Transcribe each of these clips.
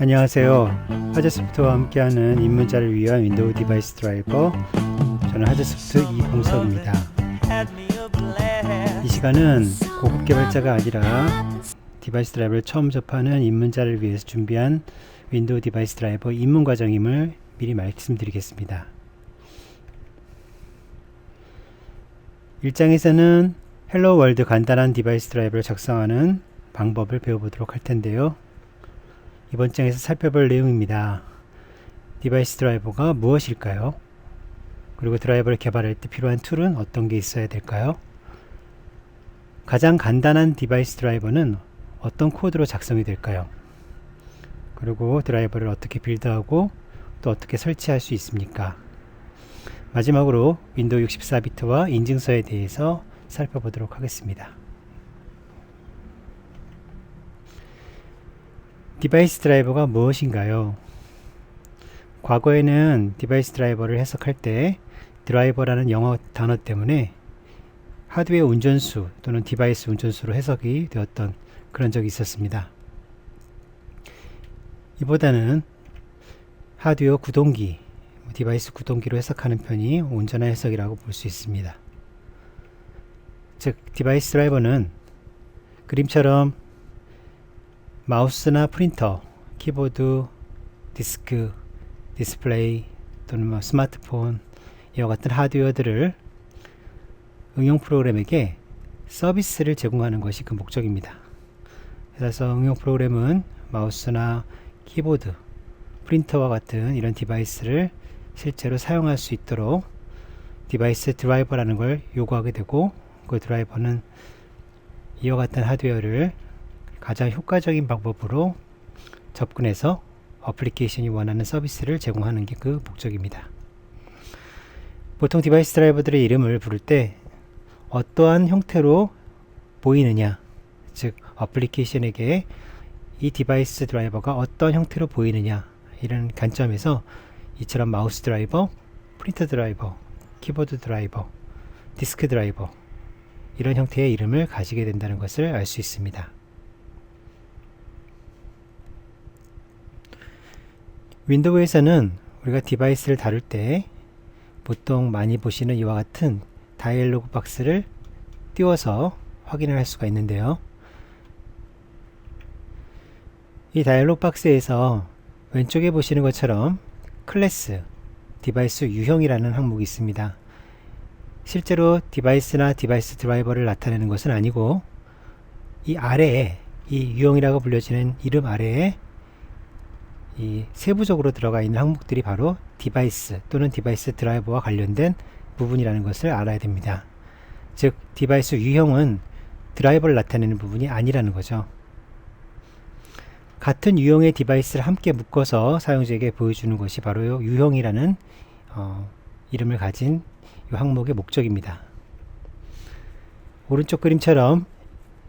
안녕하세요. 하드소프트와 함께하는 입문자를 위한 윈도우 디바이스 드라이버, 저는 하드소프트 이봉석입니다. 이 시간은 고급 개발자가 아니라 디바이스 드라이버를 처음 접하는 입문자를 위해서 준비한 윈도우 디바이스 드라이버 입문 과정임을 미리 말씀드리겠습니다. 1장에서는 헬로 월드 간단한 디바이스 드라이버를 작성하는 방법을 배워보도록 할 텐데요. 이번 장에서 살펴볼 내용입니다. 디바이스 드라이버가 무엇일까요? 그리고 드라이버를 개발할 때 필요한 툴은 어떤 게 있어야 될까요? 가장 간단한 디바이스 드라이버는 어떤 코드로 작성이 될까요? 그리고 드라이버를 어떻게 빌드하고 또 어떻게 설치할 수 있습니까? 마지막으로 윈도우 64비트와 인증서에 대해서 살펴보도록 하겠습니다. 디바이스 드라이버가 무엇인가요? 과거에는 디바이스 드라이버를 해석할 때 드라이버라는 영어 단어 때문에 하드웨어 운전수 또는 디바이스 운전수로 해석이 되었던 그런 적이 있었습니다. 이보다는 하드웨어 구동기, 디바이스 구동기로 해석하는 편이 온전한 해석이라고 볼 수 있습니다. 즉, 디바이스 드라이버는 그림처럼 마우스나 프린터, 키보드, 디스크, 디스플레이 또는 스마트폰 이와 같은 하드웨어들을 응용 프로그램에게 서비스를 제공하는 것이 그 목적입니다. 그래서 응용 프로그램은 마우스나 키보드, 프린터와 같은 이런 디바이스를 실제로 사용할 수 있도록 디바이스 드라이버라는 걸 요구하게 되고, 그 드라이버는 이와 같은 하드웨어를 가장 효과적인 방법으로 접근해서 어플리케이션이 원하는 서비스를 제공하는 게 그 목적입니다. 보통 디바이스 드라이버들의 이름을 부를 때 어떠한 형태로 보이느냐, 즉 어플리케이션에게 이 디바이스 드라이버가 어떤 형태로 보이느냐, 이런 관점에서 이처럼 마우스 드라이버, 프린터 드라이버, 키보드 드라이버, 디스크 드라이버 이런 형태의 이름을 가지게 된다는 것을 알 수 있습니다. 윈도우에서는 우리가 디바이스를 다룰 때 보통 많이 보시는 이와 같은 다이얼로그 박스를 띄워서 확인을 할 수가 있는데요. 이 다이얼로그 박스에서 왼쪽에 보시는 것처럼 클래스, 디바이스 유형이라는 항목이 있습니다. 실제로 디바이스나 디바이스 드라이버를 나타내는 것은 아니고, 이 아래에, 이 유형이라고 불려지는 이름 아래에 이 세부적으로 들어가 있는 항목들이 바로 디바이스 또는 디바이스 드라이버와 관련된 부분이라는 것을 알아야 됩니다. 즉, 디바이스 유형은 드라이버를 나타내는 부분이 아니라는 거죠. 같은 유형의 디바이스를 함께 묶어서 사용자에게 보여주는 것이 바로 유형이라는 이름을 가진 이 항목의 목적입니다. 오른쪽 그림처럼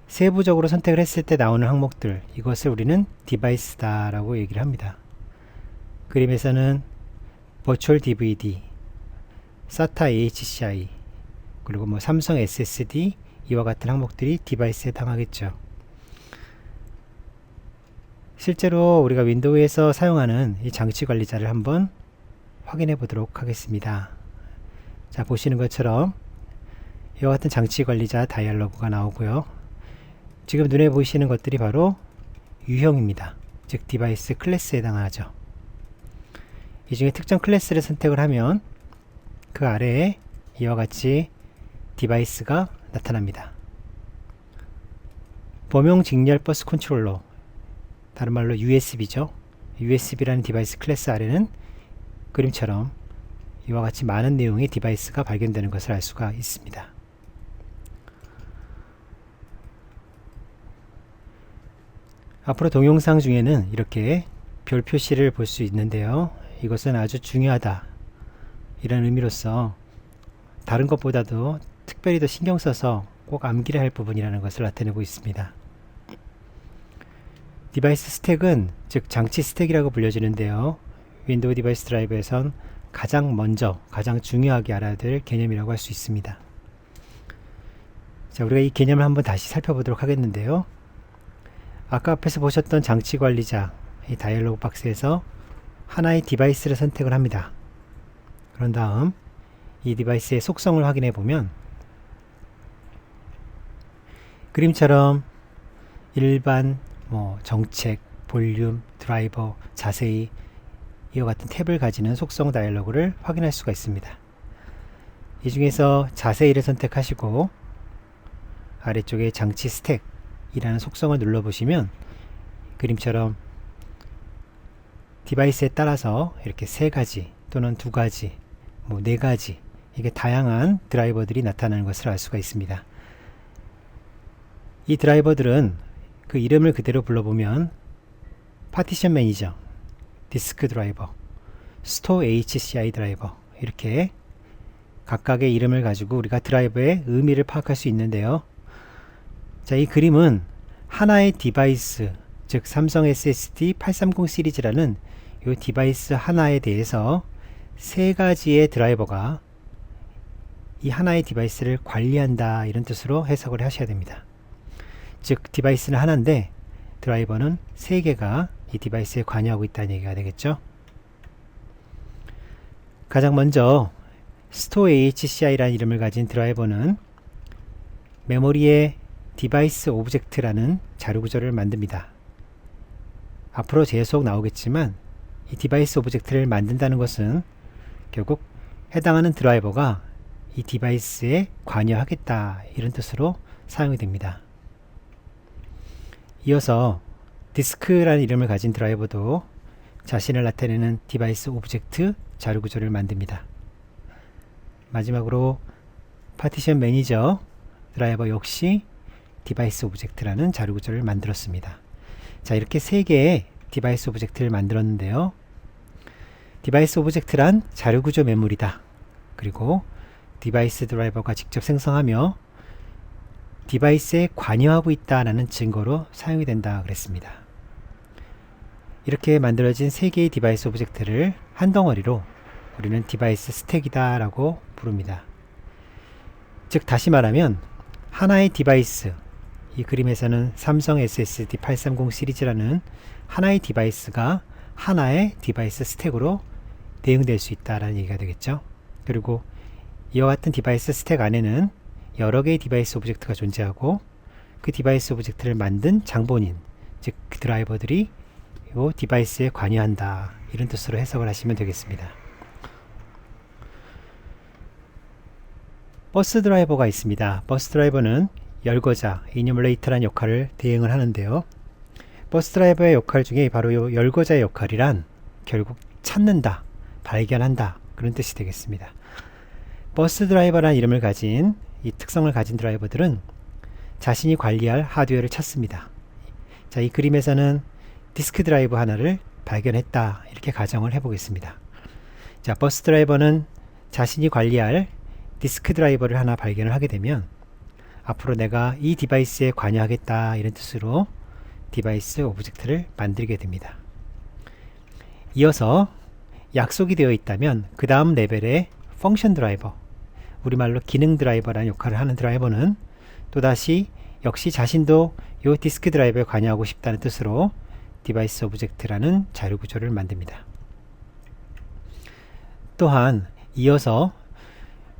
세부적으로 선택을 했을 때 나오는 항목들, 이것을 우리는 디바이스다 라고 얘기를 합니다. 그림에서는 버추얼 DVD, SATA HCI, 그리고 삼성 SSD 이와 같은 항목들이 디바이스에 해당하겠죠. 실제로 우리가 윈도우에서 사용하는 이 장치 관리자를 한번 확인해 보도록 하겠습니다. 자, 보시는 것처럼 이와 같은 장치 관리자 다이얼로그가 나오고요. 지금 눈에 보이시는 것들이 바로 유형입니다. 즉 디바이스 클래스에 해당하죠. 이 중에 특정 클래스를 선택을 하면 그 아래에 이와 같이 디바이스가 나타납니다. 범용 직렬 버스 컨트롤러, 다른 말로 USB죠. USB라는 디바이스 클래스 아래는 그림처럼 이와 같이 많은 내용의 디바이스가 발견되는 것을 알 수가 있습니다. 앞으로 동영상 중에는 이렇게 별 표시를 볼 수 있는데요. 이것은 아주 중요하다, 이런 의미로서 다른 것보다도 특별히 더 신경 써서 꼭 암기를 할 부분이라는 것을 나타내고 있습니다. 디바이스 스택은 즉 장치 스택이라고 불려지는데요. 윈도우 디바이스 드라이버에선 가장 먼저, 가장 중요하게 알아야 될 개념이라고 할 수 있습니다. 자, 우리가 이 개념을 한번 다시 살펴보도록 하겠는데요. 아까 앞에서 보셨던 장치 관리자, 이 다이얼로그 박스에서 하나의 디바이스를 선택을 합니다. 그런 다음 이 디바이스의 속성을 확인해 보면 그림처럼 일반, 정책, 볼륨, 드라이버, 자세히 이와 같은 탭을 가지는 속성 다이얼로그를 확인할 수가 있습니다. 이 중에서 자세히를 선택하시고 아래쪽에 장치 스택이라는 속성을 눌러보시면 그림처럼 디바이스에 따라서 이렇게 3가지 또는 2가지, 4가지 이게 다양한 드라이버들이 나타나는 것을 알 수가 있습니다. 이 드라이버들은 그 이름을 그대로 불러보면 파티션 매니저, 디스크 드라이버, 스토어 HCI 드라이버 이렇게 각각의 이름을 가지고 우리가 드라이버의 의미를 파악할 수 있는데요. 자, 이 그림은 하나의 디바이스, 즉 삼성 SSD 830 시리즈라는 이 디바이스 하나에 대해서 3가지의 드라이버가 이 하나의 디바이스를 관리한다 이런 뜻으로 해석을 하셔야 됩니다. 즉 디바이스는 하나인데 드라이버는 3개가 이 디바이스에 관여하고 있다는 얘기가 되겠죠. 가장 먼저 스토어 HCI라는 이름을 가진 드라이버는 메모리에 디바이스 오브젝트라는 자료 구조를 만듭니다. 앞으로 계속 나오겠지만 이 디바이스 오브젝트를 만든다는 것은 결국 해당하는 드라이버가 이 디바이스에 관여하겠다 이런 뜻으로 사용이 됩니다. 이어서 디스크라는 이름을 가진 드라이버도 자신을 나타내는 디바이스 오브젝트 자료 구조를 만듭니다. 마지막으로 파티션 매니저 드라이버 역시 디바이스 오브젝트라는 자료 구조를 만들었습니다. 자, 이렇게 3개의 디바이스 오브젝트를 만들었는데요. 디바이스 오브젝트란 자료 구조 메모리다. 그리고 디바이스 드라이버가 직접 생성하며 디바이스에 관여하고 있다라는 증거로 사용이 된다 그랬습니다. 이렇게 만들어진 3개의 디바이스 오브젝트를 한 덩어리로 우리는 디바이스 스택이다 라고 부릅니다. 즉 다시 말하면 하나의 디바이스, 이 그림에서는 삼성 SSD 830 시리즈라는 하나의 디바이스가 하나의 디바이스 스택으로 대응될 수 있다라는 얘기가 되겠죠. 그리고 이와 같은 디바이스 스택 안에는 여러 개의 디바이스 오브젝트가 존재하고 그 디바이스 오브젝트를 만든 장본인, 즉 그 드라이버들이 이 디바이스에 관여한다 이런 뜻으로 해석을 하시면 되겠습니다. 버스 드라이버가 있습니다. 버스 드라이버는 열거자, 이뉴멀레이터라는 역할을 대응을 하는데요. 버스 드라이버의 역할 중에 바로 이 열거자의 역할이란 결국 찾는다, 발견한다 그런 뜻이 되겠습니다. 버스 드라이버라는 이름을 가진 이 특성을 가진 드라이버들은 자신이 관리할 하드웨어를 찾습니다. 자, 이 그림에서는 디스크 드라이버 하나를 발견했다 이렇게 가정을 해보겠습니다. 자, 버스 드라이버는 자신이 관리할 디스크 드라이버를 하나 발견을 하게 되면 앞으로 내가 이 디바이스에 관여하겠다 이런 뜻으로 디바이스 오브젝트를 만들게 됩니다. 이어서 약속이 되어 있다면 그 다음 레벨의 펑션 드라이버, 우리말로 기능 드라이버라는 역할을 하는 드라이버는 또다시 역시 자신도 이 디스크 드라이버에 관여하고 싶다는 뜻으로 디바이스 오브젝트라는 자료 구조를 만듭니다. 또한 이어서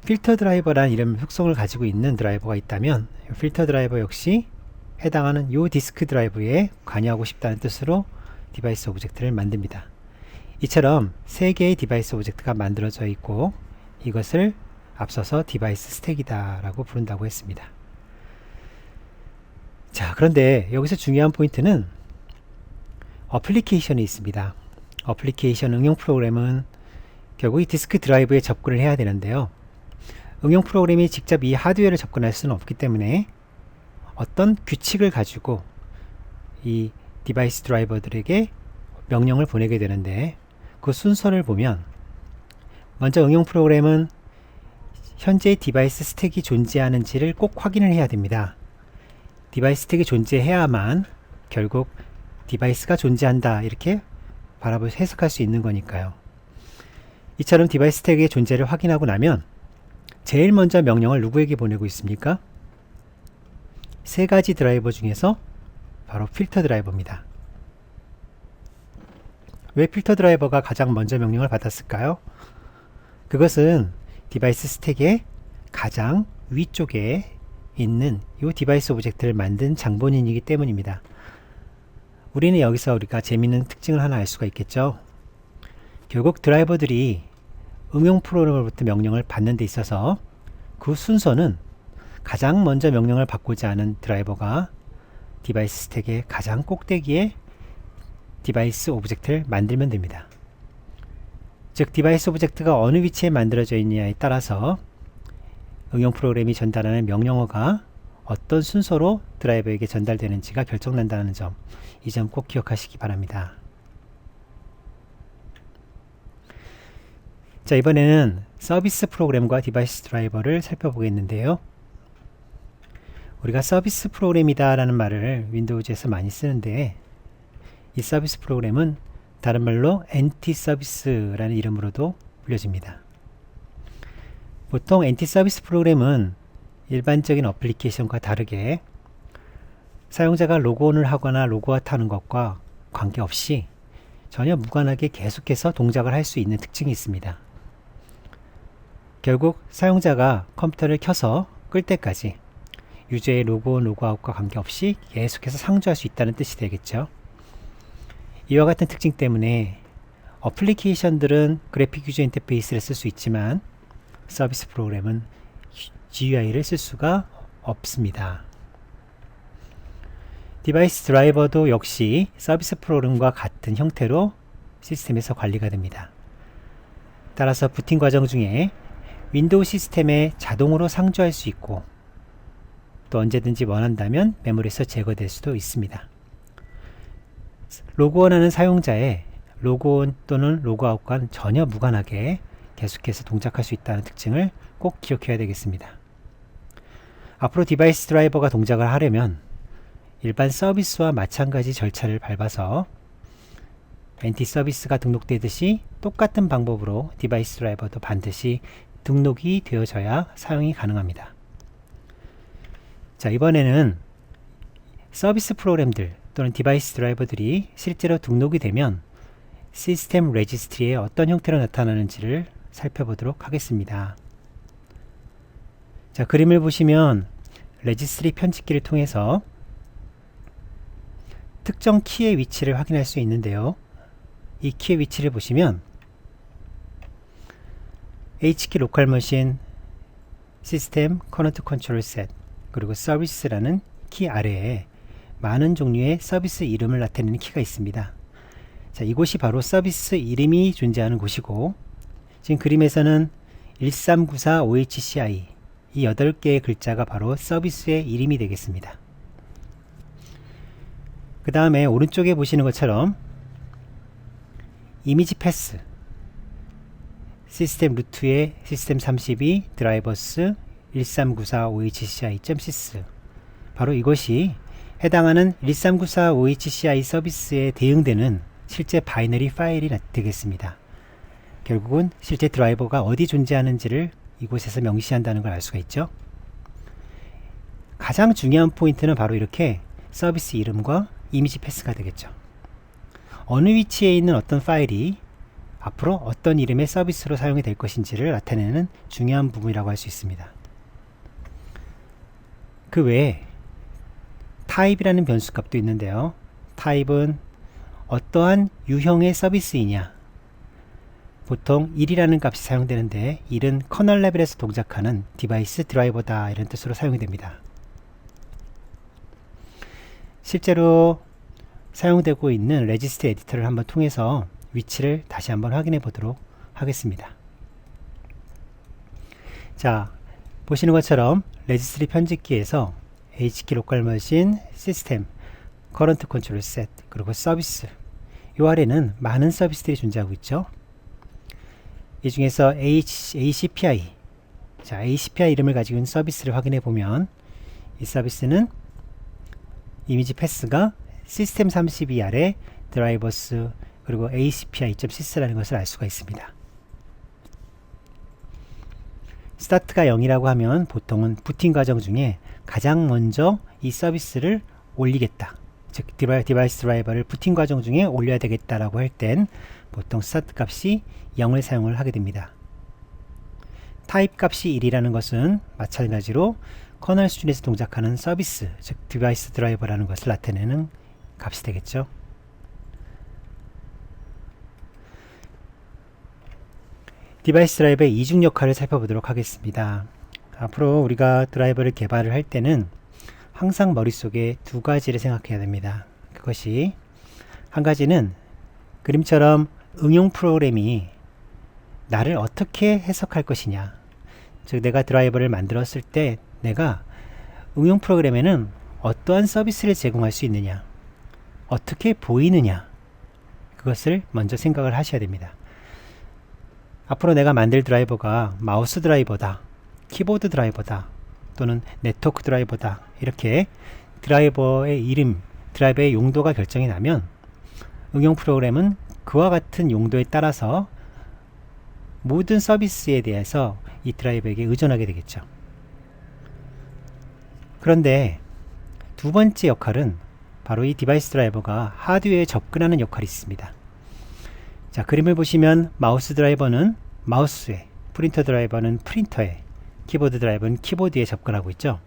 필터 드라이버라는 이름 속성을 가지고 있는 드라이버가 있다면 필터 드라이버 역시 해당하는 이 디스크 드라이브에 관여하고 싶다는 뜻으로 디바이스 오브젝트를 만듭니다. 이처럼 3개의 디바이스 오브젝트가 만들어져 있고 이것을 앞서서 디바이스 스택이다 라고 부른다고 했습니다. 자, 그런데 여기서 중요한 포인트는 어플리케이션이 있습니다. 어플리케이션 응용 프로그램은 결국 이 디스크 드라이브에 접근을 해야 되는데요. 응용 프로그램이 직접 이 하드웨어를 접근할 수는 없기 때문에 어떤 규칙을 가지고 이 디바이스 드라이버들에게 명령을 보내게 되는데 그 순서를 보면 먼저 응용 프로그램은 현재 디바이스 스택이 존재하는지를 꼭 확인을 해야 됩니다. 디바이스 스택이 존재해야만 결국 디바이스가 존재한다 이렇게 바라보고 해석할 수 있는 거니까요. 이처럼 디바이스 스택의 존재를 확인하고 나면 제일 먼저 명령을 누구에게 보내고 있습니까? 3가지 드라이버 중에서 바로 필터 드라이버입니다. 왜 필터 드라이버가 가장 먼저 명령을 받았을까요? 그것은 디바이스 스택의 가장 위쪽에 있는 이 디바이스 오브젝트를 만든 장본인이기 때문입니다. 우리는 여기서 우리가 재미있는 특징을 하나 알 수가 있겠죠. 결국 드라이버들이 응용 프로그램으로부터 명령을 받는 데 있어서 그 순서는 가장 먼저 명령을 받고자 하는 드라이버가 디바이스 스택의 가장 꼭대기에 디바이스 오브젝트를 만들면 됩니다. 즉 디바이스 오브젝트가 어느 위치에 만들어져 있느냐에 따라서 응용 프로그램이 전달하는 명령어가 어떤 순서로 드라이버에게 전달되는지가 결정난다는 점, 이 점 꼭 기억하시기 바랍니다. 자, 이번에는 서비스 프로그램과 디바이스 드라이버를 살펴보겠는데요. 우리가 서비스 프로그램이다 라는 말을 윈도우즈에서 많이 쓰는데, 이 서비스 프로그램은 다른 말로 엔티 서비스라는 이름으로도 불려집니다. 보통 엔티 서비스 프로그램은 일반적인 어플리케이션과 다르게 사용자가 로그온을 하거나 로그아웃하는 것과 관계없이 전혀 무관하게 계속해서 동작을 할 수 있는 특징이 있습니다. 결국 사용자가 컴퓨터를 켜서 끌 때까지 유저의 로그온, 로그아웃과 관계없이 계속해서 상주할 수 있다는 뜻이 되겠죠. 이와 같은 특징 때문에 어플리케이션들은 그래픽 유저 인터페이스를 쓸 수 있지만 서비스 프로그램은 GUI를 쓸 수가 없습니다. 디바이스 드라이버도 역시 서비스 프로그램과 같은 형태로 시스템에서 관리가 됩니다. 따라서 부팅 과정 중에 윈도우 시스템에 자동으로 상주할 수 있고 또 언제든지 원한다면 메모리에서 제거될 수도 있습니다. 로그온하는 사용자의 로그온 또는 로그아웃과는 전혀 무관하게 계속해서 동작할 수 있다는 특징을 꼭 기억해야 되겠습니다. 앞으로 디바이스 드라이버가 동작을 하려면 일반 서비스와 마찬가지 절차를 밟아서 엔티 서비스가 등록되듯이 똑같은 방법으로 디바이스 드라이버도 반드시 등록이 되어져야 사용이 가능합니다. 자, 이번에는 서비스 프로그램들 또는 디바이스 드라이버들이 실제로 등록이 되면 시스템 레지스트리에 어떤 형태로 나타나는지를 살펴보도록 하겠습니다. 자, 그림을 보시면 레지스트리 편집기를 통해서 특정 키의 위치를 확인할 수 있는데요. 이 키의 위치를 보시면 H키 로컬 머신, 시스템 커런트 컨트롤 셋, 그리고 서비스라는 키 아래에 많은 종류의 서비스 이름을 나타내는 키가 있습니다. 자, 이곳이 바로 서비스 이름이 존재하는 곳이고, 지금 그림에서는 1394 OHCI 이 8개의 글자가 바로 서비스의 이름이 되겠습니다. 그 다음에 오른쪽에 보시는 것처럼 이미지 패스, 시스템 루트의 시스템 32 드라이버스 1394 OHCI.sys, 바로 이것이 해당하는 1394 OHCI 서비스에 대응되는 실제 바이너리 파일이 되겠습니다. 결국은 실제 드라이버가 어디 존재하는지를 이곳에서 명시한다는 걸 알 수가 있죠. 가장 중요한 포인트는 바로 이렇게 서비스 이름과 이미지 패스가 되겠죠. 어느 위치에 있는 어떤 파일이 앞으로 어떤 이름의 서비스로 사용이 될 것인지를 나타내는 중요한 부분이라고 할 수 있습니다. 그 외에 타입이라는 변수값도 있는데요. 타입은 어떠한 유형의 서비스이냐, 보통 1이라는 값이 사용되는데 1은 커널 레벨에서 동작하는 디바이스 드라이버다 이런 뜻으로 사용이 됩니다. 실제로 사용되고 있는 레지스트 에디터를 한번 통해서 위치를 다시 한번 확인해 보도록 하겠습니다. 자, 보시는 것처럼 레지스트리 편집기에서 H키 로컬 머신, 시스템, 커런트 컨트롤 셋, 그리고 서비스, 이 아래는 많은 서비스들이 존재하고 있죠. 이 중에서 ACPI, 자, ACPI 이름을 가지고 있는 서비스를 확인해 보면 이 서비스는 이미지 패스가 시스템 32 아래 드라이버스 그리고 ACPI.sys라는 것을 알 수가 있습니다. 스타트가 0이라고 하면 보통은 부팅 과정 중에 가장 먼저 이 서비스를 올리겠다, 즉 디바이스 드라이버를 부팅 과정 중에 올려야 되겠다라고 할 땐 보통 스타트 값이 0을 사용을 하게 됩니다. 타입 값이 1이라는 것은 마찬가지로 커널 수준에서 동작하는 서비스, 즉 디바이스 드라이버라는 것을 나타내는 값이 되겠죠. 디바이스 드라이버의 이중 역할을 살펴보도록 하겠습니다. 앞으로 우리가 드라이버를 개발을 할 때는 항상 머릿속에 두 가지를 생각해야 됩니다. 그것이 한 가지는 그림처럼 응용 프로그램이 나를 어떻게 해석할 것이냐, 즉 내가 드라이버를 만들었을 때 내가 응용 프로그램에는 어떠한 서비스를 제공할 수 있느냐, 어떻게 보이느냐, 그것을 먼저 생각을 하셔야 됩니다. 앞으로 내가 만들 드라이버가 마우스 드라이버다, 키보드 드라이버다, 또는 네트워크 드라이버다, 이렇게 드라이버의 이름, 드라이버의 용도가 결정이 나면 응용 프로그램은 그와 같은 용도에 따라서 모든 서비스에 대해서 이 드라이버에게 의존하게 되겠죠. 그런데 두 번째 역할은 바로 이 디바이스 드라이버가 하드웨어에 접근하는 역할이 있습니다. 자, 그림을 보시면 마우스 드라이버는 마우스에, 프린터 드라이버는 프린터에, 키보드 드라이버는 키보드에 접근하고 있죠.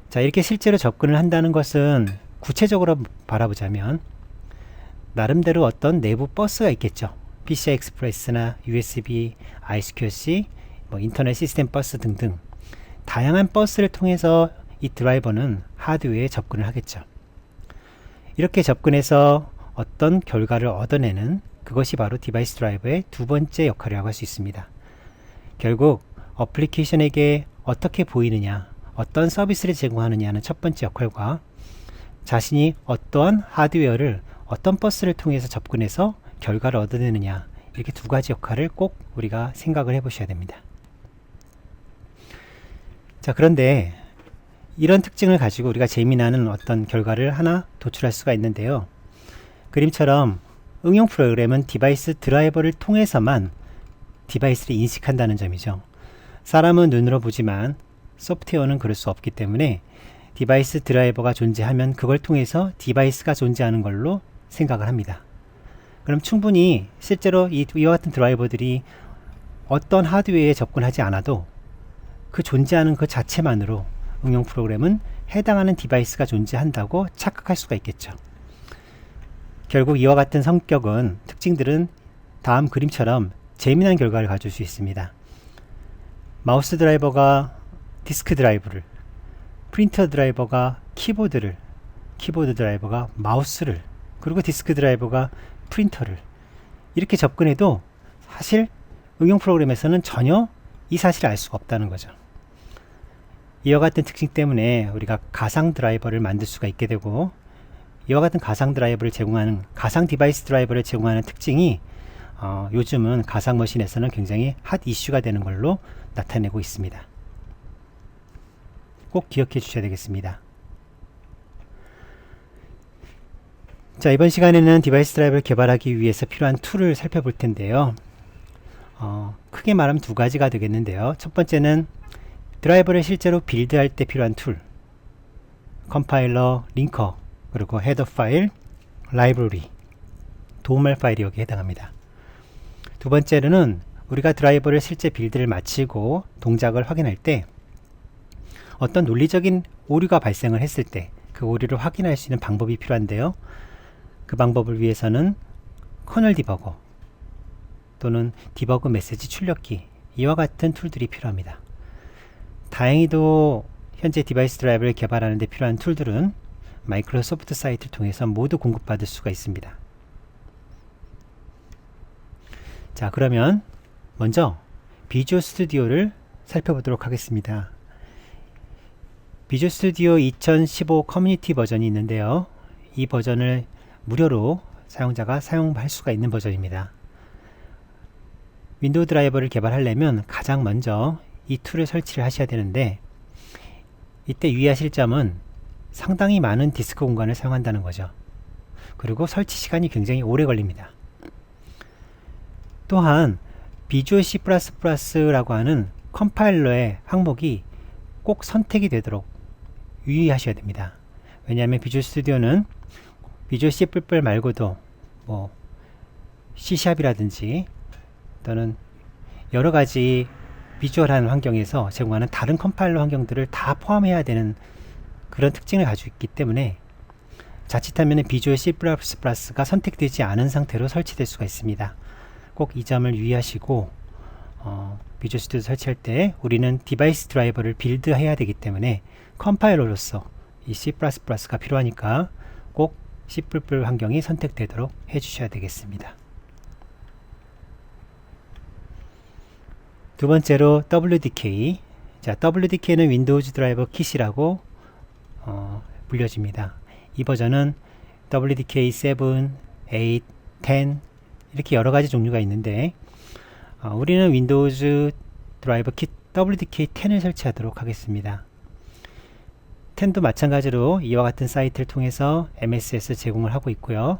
자, 이렇게 실제로 접근을 한다는 것은 구체적으로 바라보자면 나름대로 어떤 내부 버스가 있겠죠. PCI Express나 USB, I2C, 인터넷 시스템 버스 등등 다양한 버스를 통해서 이 드라이버는 하드웨어에 접근을 하겠죠. 이렇게 접근해서 어떤 결과를 얻어내는 그것이 바로 디바이스 드라이버의 두 번째 역할이라고 할 수 있습니다. 결국 어플리케이션에게 어떻게 보이느냐, 어떤 서비스를 제공하느냐는 첫 번째 역할과 자신이 어떠한 하드웨어를 어떤 버스를 통해서 접근해서 결과를 얻어내느냐, 이렇게 두 가지 역할을 꼭 우리가 생각을 해 보셔야 됩니다. 자, 그런데 이런 특징을 가지고 우리가 재미나는 어떤 결과를 하나 도출할 수가 있는데요. 그림처럼 응용 프로그램은 디바이스 드라이버를 통해서만 디바이스를 인식한다는 점이죠. 사람은 눈으로 보지만 소프트웨어는 그럴 수 없기 때문에 디바이스 드라이버가 존재하면 그걸 통해서 디바이스가 존재하는 걸로 생각을 합니다. 그럼 충분히 실제로 이와 같은 드라이버들이 어떤 하드웨어에 접근하지 않아도 그 존재하는 그 자체만으로 응용 프로그램은 해당하는 디바이스가 존재한다고 착각할 수가 있겠죠. 결국 이와 같은 성격은, 특징들은 다음 그림처럼 재미난 결과를 가질 수 있습니다. 마우스 드라이버가 디스크 드라이브를, 프린터 드라이버가 키보드를, 키보드 드라이버가 마우스를, 그리고 디스크 드라이버가 프린터를 이렇게 접근해도 사실 응용 프로그램에서는 전혀 이 사실을 알 수가 없다는 거죠. 이와 같은 특징 때문에 우리가 가상 드라이버를 만들 수가 있게 되고, 이와 같은 가상 드라이버를 제공하는, 가상 디바이스 드라이버를 제공하는 특징이 요즘은 가상 머신에서는 굉장히 핫 이슈가 되는 걸로 나타내고 있습니다. 꼭 기억해 주셔야 되겠습니다. 자, 이번 시간에는 디바이스 드라이버를 개발하기 위해서 필요한 툴을 살펴볼 텐데요. 크게 말하면 두 가지가 되겠는데요. 첫 번째는 드라이버를 실제로 빌드할 때 필요한 툴, 컴파일러, 링커, 그리고 헤더 파일, 라이브러리, 도움말 파일이 여기에 해당합니다. 두 번째로는 우리가 드라이버를 실제 빌드를 마치고 동작을 확인할 때 어떤 논리적인 오류가 발생을 했을 때 그 오류를 확인할 수 있는 방법이 필요한데요. 그 방법을 위해서는 커널 디버거 또는 디버그 메시지 출력기, 이와 같은 툴들이 필요합니다. 다행히도 현재 디바이스 드라이버를 개발하는 데 필요한 툴들은 마이크로소프트 사이트를 통해서 모두 공급받을 수가 있습니다. 자, 그러면 먼저 비주얼 스튜디오를 살펴보도록 하겠습니다. 비주얼 스튜디오 2015 커뮤니티 버전이 있는데요. 이 버전을 무료로 사용자가 사용할 수가 있는 버전입니다. 윈도우 드라이버를 개발하려면 가장 먼저 이 툴을 설치를 하셔야 되는데, 이때 유의하실 점은 상당히 많은 디스크 공간을 사용한다는 거죠. 그리고 설치 시간이 굉장히 오래 걸립니다. 또한 비주얼 C++라고 하는 컴파일러의 항목이 꼭 선택이 되도록 유의하셔야 됩니다. 왜냐하면 비주얼 스튜디오는 비주얼 C++ 말고도 뭐 C샵이라든지 또는 여러 가지 비주얼한 환경에서 제공하는 다른 컴파일러 환경들을 다 포함해야 되는 그런 특징을 가지고 있기 때문에 자칫하면 비주얼 C++가 선택되지 않은 상태로 설치될 수가 있습니다. 꼭 이 점을 유의하시고 비주얼 스튜디오 설치할 때 우리는 디바이스 드라이버를 빌드해야 되기 때문에 컴파일러로서 이 C++가 필요하니까 꼭 C++ 환경이 선택되도록 해주셔야 되겠습니다. 두 번째로 WDK. 자, WDK는 윈도우즈 드라이버 킷이라고 불려집니다. 이 버전은 WDK 7, 8, 10 이렇게 여러 가지 종류가 있는데 우리는 윈도우즈 드라이버 킷 WDK 10을 설치하도록 하겠습니다. 10도 마찬가지로 이와 같은 사이트를 통해서 MS에서 제공을 하고 있고요.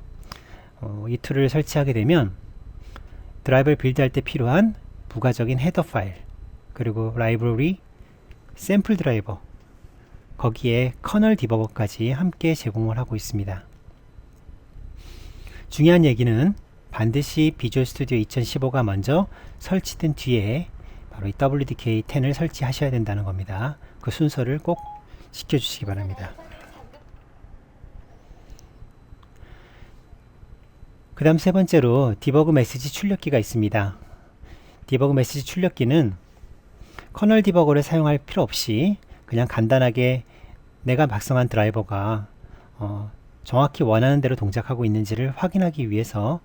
이 툴을 설치하게 되면 드라이버를 빌드할 때 필요한 부가적인 헤더 파일, 그리고 라이브러리, 샘플 드라이버, 거기에 커널 디버거까지 함께 제공을 하고 있습니다. 중요한 얘기는 반드시 비주얼 스튜디오 2015가 먼저 설치된 뒤에 바로 이 WDK 10을 설치하셔야 된다는 겁니다. 그 순서를 꼭 지켜주시기 바랍니다. 그 다음 세 번째로 디버그 메시지 출력기가 있습니다. 디버그 메시지 출력기는 커널 디버거를 사용할 필요 없이 그냥 간단하게 내가 작성한 드라이버가 정확히 원하는 대로 동작하고 있는지를 확인하기 위해서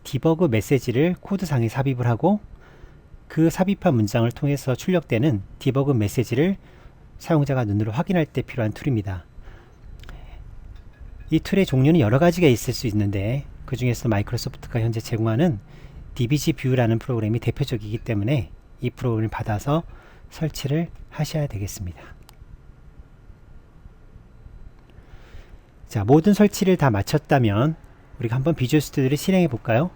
디버그 메시지를 코드상에 삽입을 하고 그 삽입한 문장을 통해서 출력되는 디버그 메시지를 사용자가 눈으로 확인할 때 필요한 툴입니다. 이 툴의 종류는 여러 가지가 있을 수 있는데 그 중에서 마이크로소프트가 현재 제공하는 DBG 뷰라는 프로그램이 대표적이기 때문에 이 프로그램을 받아서 설치를 하셔야 되겠습니다. 자, 모든 설치를 다 마쳤다면 우리가 한번 비주얼 스튜디오를 실행해 볼까요?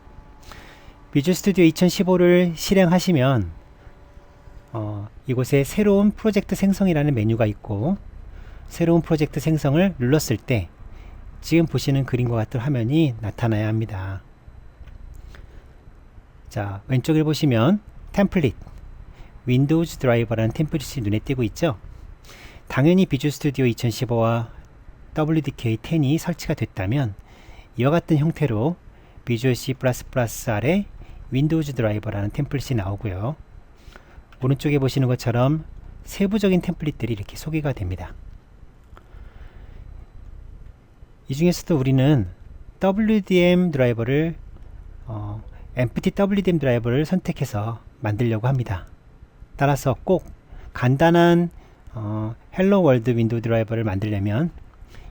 비주얼 스튜디오 2015를 실행하시면 이곳에 새로운 프로젝트 생성이라는 메뉴가 있고 새로운 프로젝트 생성을 눌렀을 때 지금 보시는 그림과 같은 화면이 나타나야 합니다. 자, 왼쪽을 보시면 템플릿, 윈도우즈 드라이버라는 템플릿이 눈에 띄고 있죠. 당연히 비주얼 스튜디오 2015와 WDK 10이 설치가 됐다면 이와 같은 형태로 비주얼 C++ 아래 윈도우즈 드라이버라는 템플릿이 나오고요. 오른쪽에 보시는 것처럼 세부적인 템플릿들이 이렇게 소개가 됩니다. 이 중에서도 우리는 WDM 드라이버를 empty WDM 드라이버를 선택해서 만들려고 합니다. 따라서 꼭 간단한 헬로 월드 윈도우 드라이버를 만들려면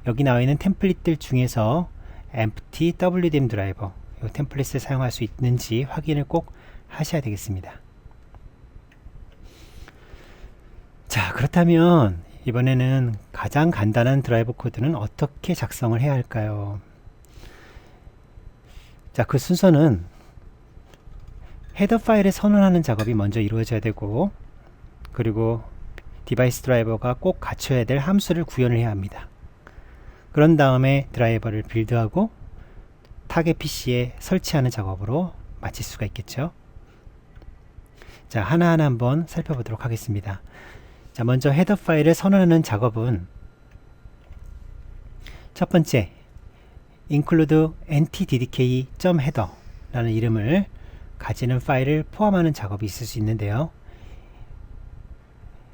여기 나와 있는 템플릿들 중에서 empty WDM 드라이버 이 템플릿을 사용할 수 있는지 확인을 꼭 하셔야 되겠습니다. 자, 그렇다면 이번에는 가장 간단한 드라이버 코드는 어떻게 작성을 해야 할까요? 자, 그 순서는 헤더 파일에 선언하는 작업이 먼저 이루어져야 되고 그리고 디바이스 드라이버가 꼭 갖춰야 될 함수를 구현을 해야 합니다. 그런 다음에 드라이버를 빌드하고 타겟 PC에 설치하는 작업으로 마칠 수가 있겠죠. 자, 하나하나 한번 살펴보도록 하겠습니다. 자, 먼저 헤더 파일을 선언하는 작업은 첫 번째 include ntddk.header 라는 이름을 가지는 파일을 포함하는 작업이 있을 수 있는데요.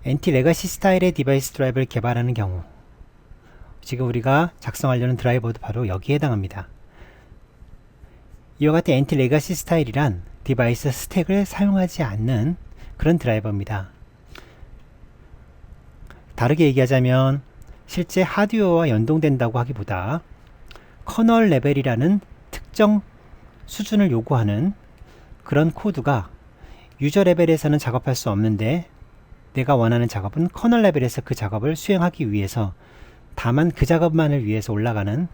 NT 레가시 스타일의 디바이스 드라이버를 개발하는 경우 지금 우리가 작성하려는 드라이버도 바로 여기에 해당합니다. 이와 같은 NT 레가시 스타일이란 디바이스 스택을 사용하지 않는 그런 드라이버입니다. 다르게 얘기하자면 실제 하드웨어와 연동된다고 하기보다 커널 레벨이라는 특정 수준을 요구하는 그런 코드가 유저 레벨에서는 작업할 수 없는데 내가 원하는 작업은 커널 레벨에서 그 작업을 수행하기 위해서 다만 그 작업만을 위해서 올라가는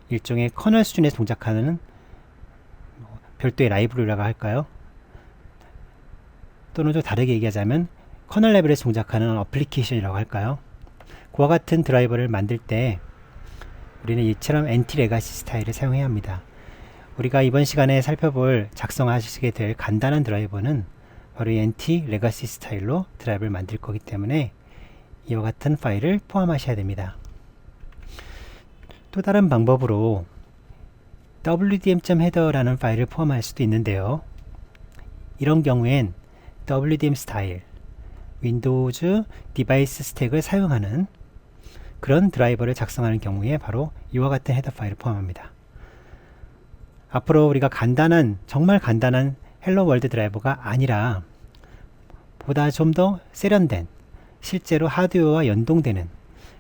일종의 커널 수준에서 동작하는 별도의 라이브러리라고 할까요? 또는 좀 다르게 얘기하자면 커널 레벨에서 동작하는 어플리케이션이라고 할까요? 그와 같은 드라이버를 만들 때 우리는 이처럼 NT 레가시 스타일을 사용해야 합니다. 우리가 이번 시간에 살펴볼 작성하시게 될 간단한 드라이버는 바로 이 NT 레가시 스타일로 드라이버를 만들 거기 때문에 이와 같은 파일을 포함하셔야 됩니다. 또 다른 방법으로 wdm.header라는 파일을 포함할 수도 있는데요. 이런 경우엔 wdm 스타일, 윈도우즈 디바이스 스택을 사용하는 그런 드라이버를 작성하는 경우에 바로 이와 같은 헤더 파일을 포함합니다. 앞으로 우리가 정말 간단한 헬로 월드 드라이버가 아니라 보다 좀 더 세련된 실제로 하드웨어와 연동되는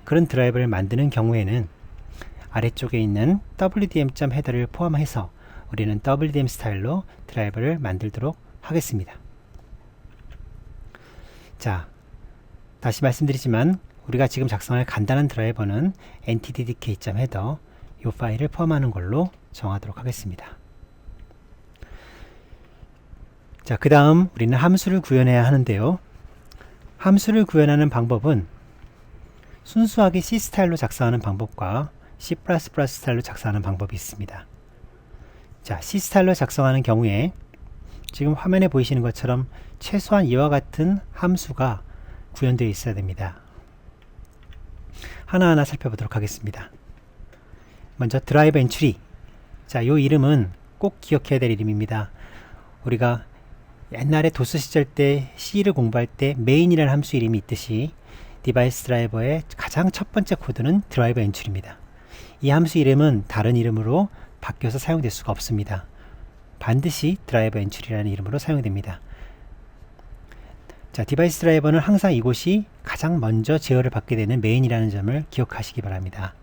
그런 드라이버를 만드는 경우에는 아래쪽에 있는 wdm.header를 포함해서 우리는 wdm 스타일로 드라이버를 만들도록 하겠습니다. 자, 다시 말씀드리지만 우리가 지금 작성할 간단한 드라이버는 ntddk.header 이 파일을 포함하는 걸로 정하도록 하겠습니다. 자, 그 다음 우리는 함수를 구현해야 하는데요. 함수를 구현하는 방법은 순수하게 C 스타일로 작성하는 방법과 C++ 스타일로 작성하는 방법이 있습니다. 자, C 스타일로 작성하는 경우에 지금 화면에 보이시는 것처럼 최소한 이와 같은 함수가 구현되어 있어야 됩니다. 하나하나 살펴보도록 하겠습니다. 먼저 드라이버 엔트리. 자, 이 이름은 꼭 기억해야 될 이름입니다. 우리가 옛날에 도스 시절 때 C를 공부할 때 메인이라는 함수 이름이 있듯이 디바이스 드라이버의 가장 첫 번째 코드는 드라이버 엔트리입니다. 이 함수 이름은 다른 이름으로 바뀌어서 사용될 수가 없습니다. 반드시 드라이버 엔트리라는 이름으로 사용됩니다. 자, 디바이스 드라이버는 항상 이곳이 가장 먼저 제어를 받게 되는 메인이라는 점을 기억하시기 바랍니다.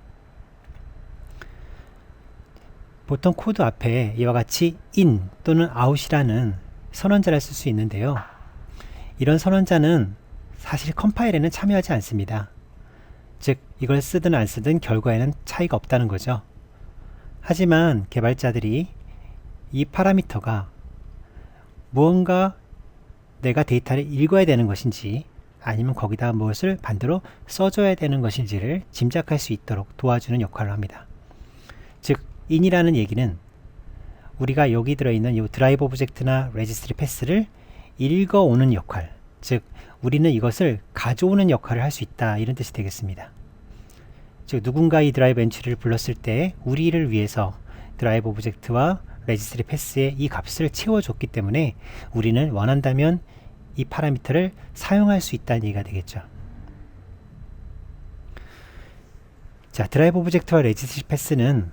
보통 코드 앞에 이와 같이 in 또는 out이라는 선언자를 쓸 수 있는데요. 이런 선언자는 사실 컴파일에는 참여하지 않습니다. 즉, 이걸 쓰든 안 쓰든 결과에는 차이가 없다는 거죠. 하지만 개발자들이 이 파라미터가 무언가 내가 데이터를 읽어야 되는 것인지 아니면 거기다 무엇을 반대로 써줘야 되는 것인지를 짐작할 수 있도록 도와주는 역할을 합니다. 즉, in이라는 얘기는 우리가 여기 들어있는 이 드라이버 오브젝트나 레지스트리 패스를 읽어오는 역할, 즉 우리는 이것을 가져오는 역할을 할 수 있다, 이런 뜻이 되겠습니다. 즉, 누군가 이 드라이버 엔트리를 불렀을 때 우리를 위해서 드라이버 오브젝트와 레지스트리 패스에 이 값을 채워줬기 때문에 우리는 원한다면 이 파라미터를 사용할 수 있다는 얘기가 되겠죠. 자, 드라이버 오브젝트와 레지스트리 패스는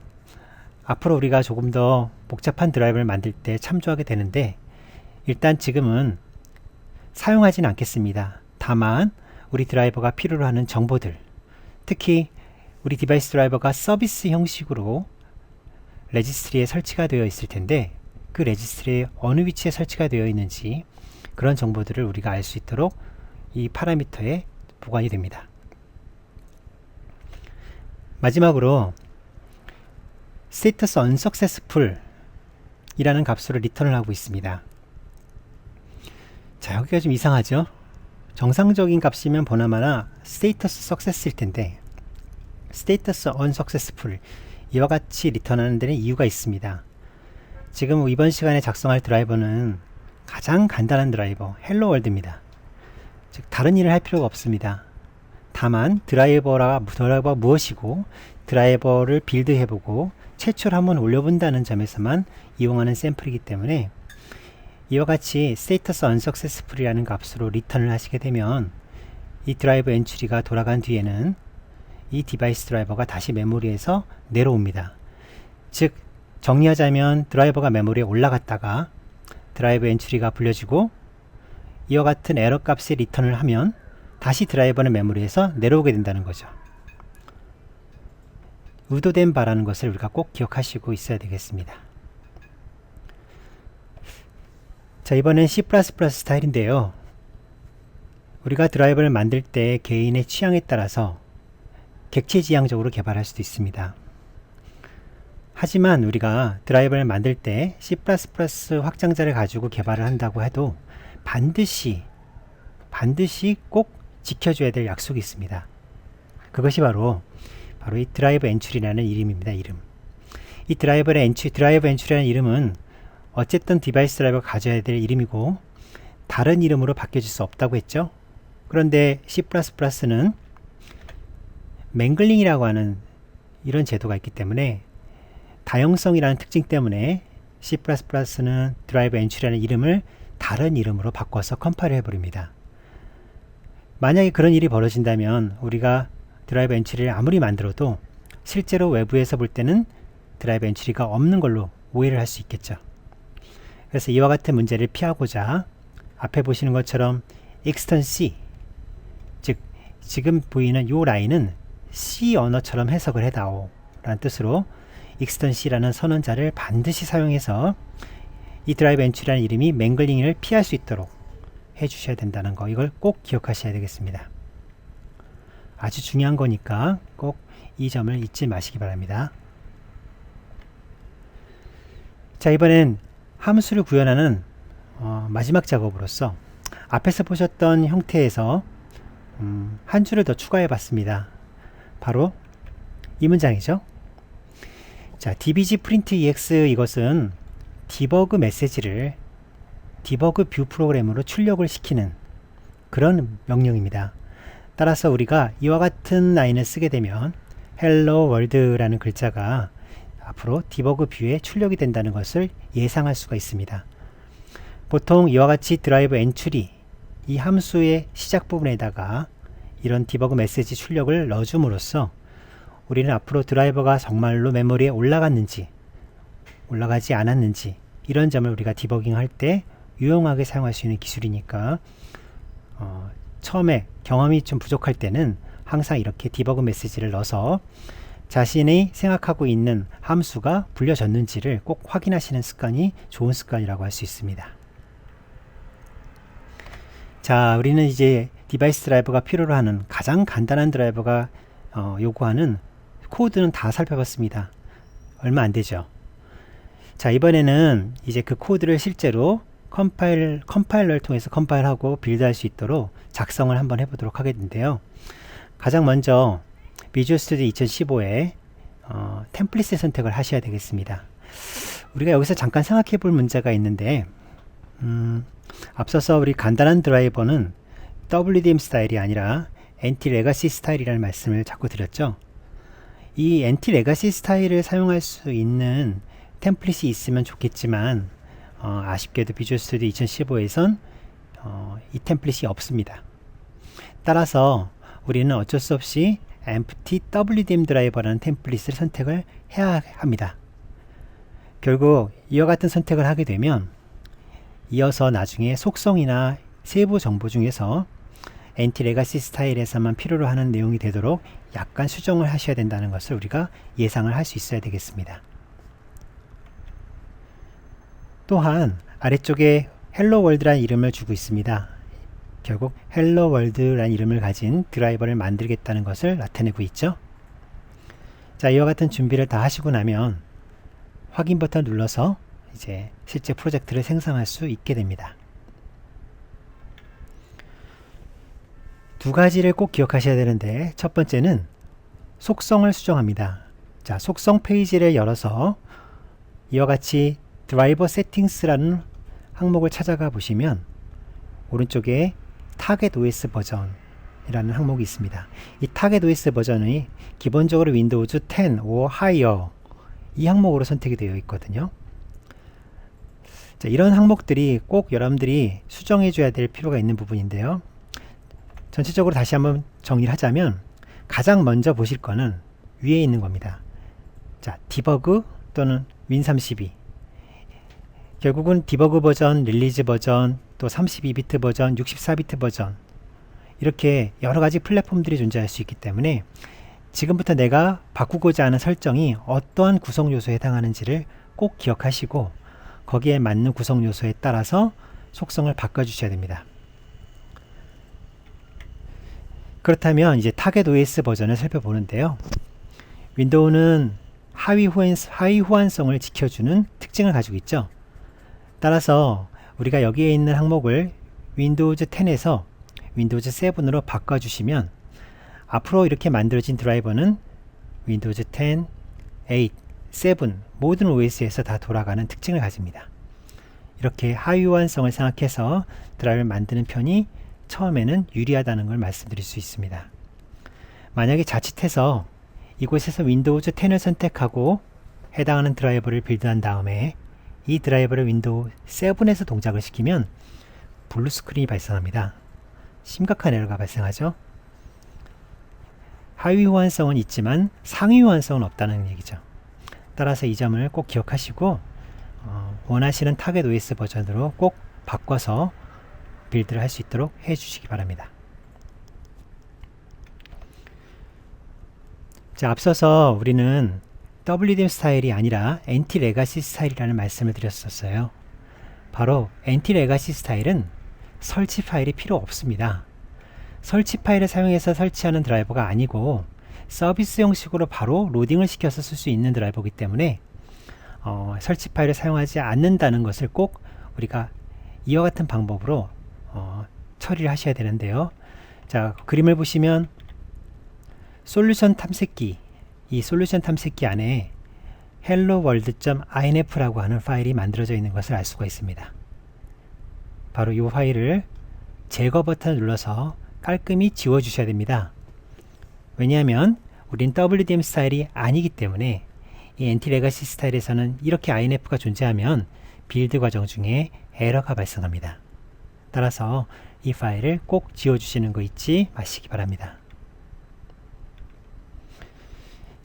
앞으로 우리가 조금 더 복잡한 드라이버를 만들 때 참조하게 되는데 일단 지금은 사용하지는 않겠습니다. 다만 우리 드라이버가 필요로 하는 정보들, 특히 우리 디바이스 드라이버가 서비스 형식으로 레지스트리에 설치가 되어 있을 텐데 그 레지스트리에 어느 위치에 설치가 되어 있는지 그런 정보들을 우리가 알 수 있도록 이 파라미터에 보관이 됩니다. 마지막으로 status unsuccessful 이라는 값으로 리턴을 하고 있습니다. 자, 여기가 좀 이상하죠? 정상적인 값이면 보나마나 status success일 텐데 status unsuccessful 이와 같이 리턴하는 데는 이유가 있습니다. 지금 이번 시간에 작성할 드라이버는 가장 간단한 드라이버 헬로 월드입니다. 즉 다른 일을 할 필요가 없습니다. 다만 드라이버가 무엇이고 드라이버를 빌드해보고 최초로 한번 올려본다는 점에서만 이용하는 샘플이기 때문에 이와 같이 status unsuccessful이라는 값으로 리턴을 하시게 되면 이 드라이버 엔트리가 돌아간 뒤에는 이 디바이스 드라이버가 다시 메모리에서 내려옵니다. 즉 정리하자면 드라이버가 메모리에 올라갔다가 드라이버 엔트리가 불려지고 이와 같은 에러 값의 리턴을 하면 다시 드라이버는 메모리에서 내려오게 된다는 거죠. 의도된 바라는 것을 우리가 꼭 기억하시고 있어야 되겠습니다. 자, 이번엔 C++ 스타일인데요. 우리가 드라이버를 만들 때 개인의 취향에 따라서 객체지향적으로 개발할 수도 있습니다. 하지만 우리가 드라이버를 만들 때 C++ 확장자를 가지고 개발을 한다고 해도 반드시 꼭 지켜줘야 될 약속이 있습니다. 그것이 바로 바로 이 드라이브 엔츄리라는 이름입니다. 이름. 이 드라이브 엔츄리라는 이름은 어쨌든 디바이스 드라이버가 가져야 될 이름이고 다른 이름으로 바뀌어질 수 없다고 했죠. 그런데 C++는 맹글링이라고 하는 이런 제도가 있기 때문에 다형성이라는 특징 때문에 C++는 드라이브 엔츄리라는 이름을 다른 이름으로 바꿔서 컴파일을 해버립니다. 만약에 그런 일이 벌어진다면 우리가 드라이브 엔츄리를 아무리 만들어도 실제로 외부에서 볼 때는 드라이브 엔츄리가 없는 걸로 오해를 할 수 있겠죠. 그래서 이와 같은 문제를 피하고자 앞에 보시는 것처럼 extern C, 즉 지금 보이는 이 라인은 C 언어처럼 해석을 해다오 라는 뜻으로 extern C라는 선언자를 반드시 사용해서 이 드라이브 엔츄리라는 이름이 맹글링을 피할 수 있도록 해주셔야 된다는 거, 이걸 꼭 기억하셔야 되겠습니다. 아주 중요한 거니까 꼭 이 점을 잊지 마시기 바랍니다. 자, 이번엔 함수를 구현하는 마지막 작업으로서 앞에서 보셨던 형태에서 한 줄을 더 추가해 봤습니다. 바로 이 문장이죠. 자, dbg print ex, 이것은 디버그 메시지를 디버그 뷰 프로그램으로 출력을 시키는 그런 명령입니다. 따라서 우리가 이와 같은 라인을 쓰게 되면 hello world라는 글자가 앞으로 디버그 뷰에 출력이 된다는 것을 예상할 수가 있습니다. 보통 이와 같이 드라이브 엔츄리, 이 함수의 시작 부분에다가 이런 디버그 메시지 출력을 넣어줌으로써 우리는 앞으로 드라이버가 정말로 메모리에 올라갔는지 올라가지 않았는지 이런 점을 우리가 디버깅 할 때 유용하게 사용할 수 있는 기술이니까 처음에 경험이 좀 부족할 때는 항상 이렇게 디버그 메시지를 넣어서 자신이 생각하고 있는 함수가 불려졌는지를 꼭 확인하시는 습관이 좋은 습관이라고 할 수 있습니다. 자, 우리는 이제 디바이스 드라이버가 필요로 하는 가장 간단한 드라이버가 요구하는 코드는 다 살펴봤습니다. 얼마 안 되죠. 자, 이번에는 이제 그 코드를 실제로 컴파일러를 통해서 컴파일하고 빌드할 수 있도록 작성을 한번 해보도록 하겠는데요. 가장 먼저 비주얼 스튜디오 2015에 템플릿을 선택을 하셔야 되겠습니다. 우리가 여기서 잠깐 생각해 볼 문제가 있는데 앞서서 우리 간단한 드라이버는 WDM 스타일이 아니라 NT 레가시 스타일이라는 말씀을 자꾸 드렸죠. 이 NT 레가시 스타일을 사용할 수 있는 템플릿이 있으면 좋겠지만 아쉽게도 비주얼 스튜디오 2015에선 이 템플릿이 없습니다. 따라서 우리는 어쩔 수 없이 empty WDM 드라이버라는 템플릿을 선택을 해야 합니다. 결국 이와 같은 선택을 하게 되면 이어서 나중에 속성이나 세부 정보 중에서 NT 레가시 스타일에서만 필요로 하는 내용이 되도록 약간 수정을 하셔야 된다는 것을 우리가 예상을 할 수 있어야 되겠습니다. 또한 아래쪽에 헬로 월드라는 이름을 주고 있습니다. 결국 헬로 월드라는 이름을 가진 드라이버를 만들겠다는 것을 나타내고 있죠. 자, 이와 같은 준비를 다 하시고 나면 확인 버튼 눌러서 이제 실제 프로젝트를 생성할 수 있게 됩니다. 두 가지를 꼭 기억하셔야 되는데, 첫 번째는 속성을 수정합니다. 자, 속성 페이지를 열어서 이와 같이 드라이버 세팅스라는 항목을 찾아가 보시면 오른쪽에 타겟 OS 버전이라는 항목이 있습니다. 이 타겟 OS 버전이 기본적으로 윈도우즈 10 or higher 이 항목으로 선택이 되어 있거든요. 자, 이런 항목들이 꼭 여러분들이 수정해 줘야 될 필요가 있는 부분인데요. 전체적으로 다시 한번 정리를 하자면 가장 먼저 보실 거는 위에 있는 겁니다. 자, 디버그 또는 윈32, 결국은 디버그 버전, 릴리즈 버전, 또 32비트 버전, 64비트 버전, 이렇게 여러가지 플랫폼들이 존재할 수 있기 때문에 지금부터 내가 바꾸고자 하는 설정이 어떠한 구성 요소에 해당하는지를 꼭 기억하시고 거기에 맞는 구성 요소에 따라서 속성을 바꿔주셔야 됩니다. 그렇다면 이제 타겟 OS 버전을 살펴보는데요. 윈도우는 하위 호환성을 지켜주는 특징을 가지고 있죠. 따라서 우리가 여기에 있는 항목을 윈도우즈 10에서 윈도우즈 7으로 바꿔주시면 앞으로 이렇게 만들어진 드라이버는 윈도우즈 10, 8, 7 모든 OS에서 다 돌아가는 특징을 가집니다. 이렇게 하위호환성을 생각해서 드라이브를 만드는 편이 처음에는 유리하다는 걸 말씀드릴 수 있습니다. 만약에 자칫해서 이곳에서 윈도우즈 10을 선택하고 해당하는 드라이버를 빌드한 다음에 이 드라이버를 윈도우 7에서 동작을 시키면 블루 스크린이 발생합니다. 심각한 에러가 발생하죠. 하위 호환성은 있지만 상위 호환성은 없다는 얘기죠. 따라서 이 점을 꼭 기억하시고 원하시는 타겟 OS 버전으로 꼭 바꿔서 빌드를 할 수 있도록 해주시기 바랍니다. 자, 앞서서 우리는 WDM 스타일이 아니라 엔티 레가시 스타일이라는 말씀을 드렸었어요. 바로 엔티 레가시 스타일은 설치 파일이 필요 없습니다. 설치 파일을 사용해서 설치하는 드라이버가 아니고 서비스 형식으로 바로 로딩을 시켜서 쓸 수 있는 드라이버이기 때문에 설치 파일을 사용하지 않는다는 것을 꼭 우리가 이와 같은 방법으로 처리를 하셔야 되는데요. 자, 그림을 보시면 솔루션 탐색기, 이 솔루션 탐색기 안에 helloworld.inf라고 하는 파일이 만들어져 있는 것을 알 수가 있습니다. 바로 이 파일을 제거 버튼을 눌러서 깔끔히 지워 주셔야 됩니다. 왜냐하면 우린 WDM 스타일이 아니기 때문에 이 엔티 레가시 스타일에서는 이렇게 INF가 존재하면 빌드 과정 중에 에러가 발생합니다. 따라서 이 파일을 꼭 지워 주시는 거 잊지 마시기 바랍니다.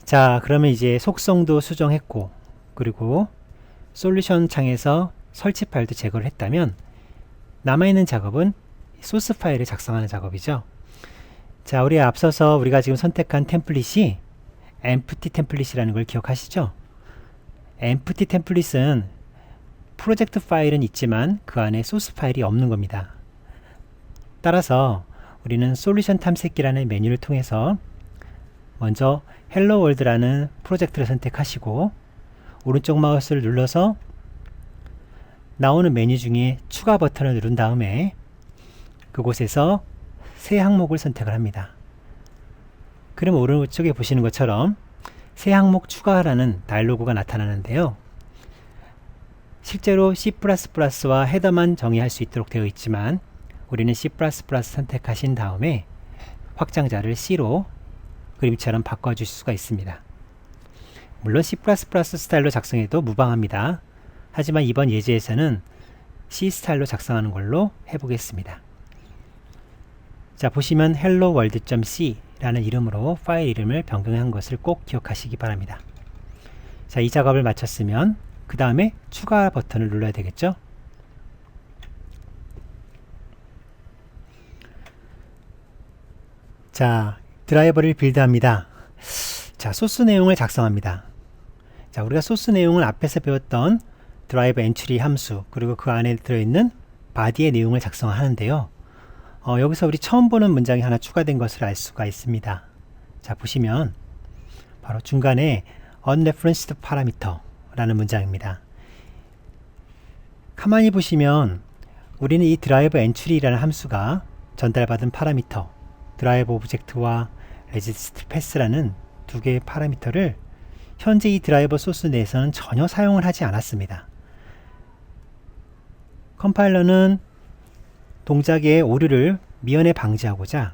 자, 그러면 이제 속성도 수정했고 그리고 솔루션 창에서 설치 파일도 제거를 했다면 남아있는 작업은 소스 파일을 작성하는 작업이죠. 자, 우리 앞서서 우리가 지금 선택한 템플릿이 empty 템플릿이라는 걸 기억하시죠? empty 템플릿은 프로젝트 파일은 있지만 그 안에 소스 파일이 없는 겁니다. 따라서 우리는 솔루션 탐색기라는 메뉴를 통해서 먼저 헬로 월드라는 프로젝트를 선택하시고 오른쪽 마우스를 눌러서 나오는 메뉴 중에 추가 버튼을 누른 다음에 그곳에서 새 항목을 선택을 합니다. 그럼 오른쪽에 보시는 것처럼 새 항목 추가라는 다이로그가 나타나는데요. 실제로 C++와 헤더만 정의할 수 있도록 되어 있지만 우리는 C++ 선택하신 다음에 확장자를 C로 그림처럼 바꿔주실 수가 있습니다. 물론 C++ 스타일로 작성해도 무방합니다. 하지만 이번 예제에서는 C 스타일로 작성하는 걸로 해보겠습니다. 자, 보시면 helloworld.c 라는 이름으로 파일 이름을 변경한 것을 꼭 기억하시기 바랍니다. 자, 이 작업을 마쳤으면 그 다음에 추가 버튼을 눌러야 되겠죠. 자, 드라이버를 빌드합니다. 자, 소스 내용을 작성합니다. 자, 우리가 소스 내용은 앞에서 배웠던 드라이버 엔트리 함수 그리고 그 안에 들어있는 바디의 내용을 작성하는데요. 여기서 우리 처음 보는 문장이 하나 추가된 것을 알 수가 있습니다. 자, 보시면 바로 중간에 unreferenced parameter 라는 문장입니다. 가만히 보시면 우리는 이 드라이버 엔트리라는 함수가 전달받은 파라미터 드라이버 오브젝트와 레지스트 패스라는 두 개의 파라미터를 현재 이 드라이버 소스 내에서는 전혀 사용을 하지 않았습니다. 컴파일러는 동작의 오류를 미연에 방지하고자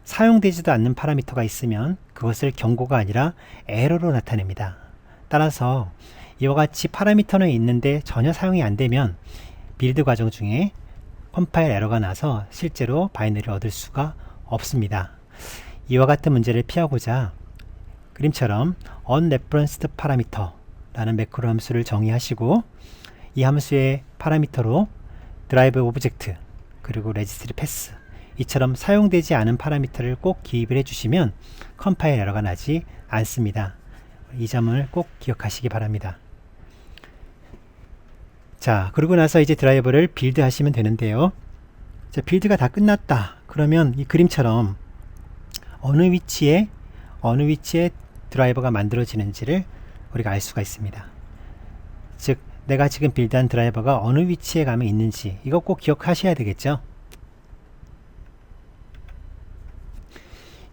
사용되지도 않는 파라미터가 있으면 그것을 경고가 아니라 에러로 나타냅니다. 따라서 이와 같이 파라미터는 있는데 전혀 사용이 안 되면 빌드 과정 중에 컴파일 에러가 나서 실제로 바이너리를 얻을 수가 없습니다. 이와 같은 문제를 피하고자 그림처럼 unreferenced parameter 라는 매크로 함수를 정의하시고 이 함수의 파라미터로 드라이브 오브젝트 그리고 레지스트리 패스 이처럼 사용되지 않은 파라미터를 꼭 기입을 해주시면 컴파일 에러가 나지 않습니다. 이 점을 꼭 기억하시기 바랍니다. 자, 그러고 나서 이제 드라이버를 빌드 하시면 되는데요. 자, 빌드가 다 끝났다. 그러면 이 그림처럼 어느 위치에 드라이버가 만들어지는지를 우리가 알 수가 있습니다. 즉, 내가 지금 빌드한 드라이버가 어느 위치에 가면 있는지 이거 꼭 기억하셔야 되겠죠.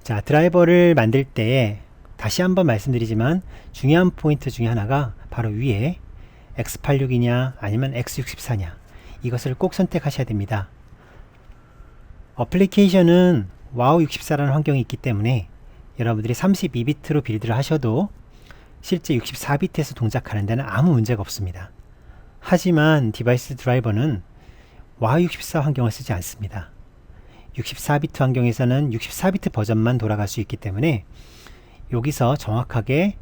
자, 드라이버를 만들 때 다시 한번 말씀드리지만 중요한 포인트 중에 하나가 바로 위에 X86이냐 아니면 X64냐 이것을 꼭 선택하셔야 됩니다. 어플리케이션은 와우 64라는 환경이 있기 때문에 여러분들이 32비트로 빌드를 하셔도 실제 64비트에서 동작하는 데는 아무 문제가 없습니다. 하지만 디바이스 드라이버는 와우 64 환경을 쓰지 않습니다. 64비트 환경에서는 64비트 버전만 돌아갈 수 있기 때문에 여기서 정확하게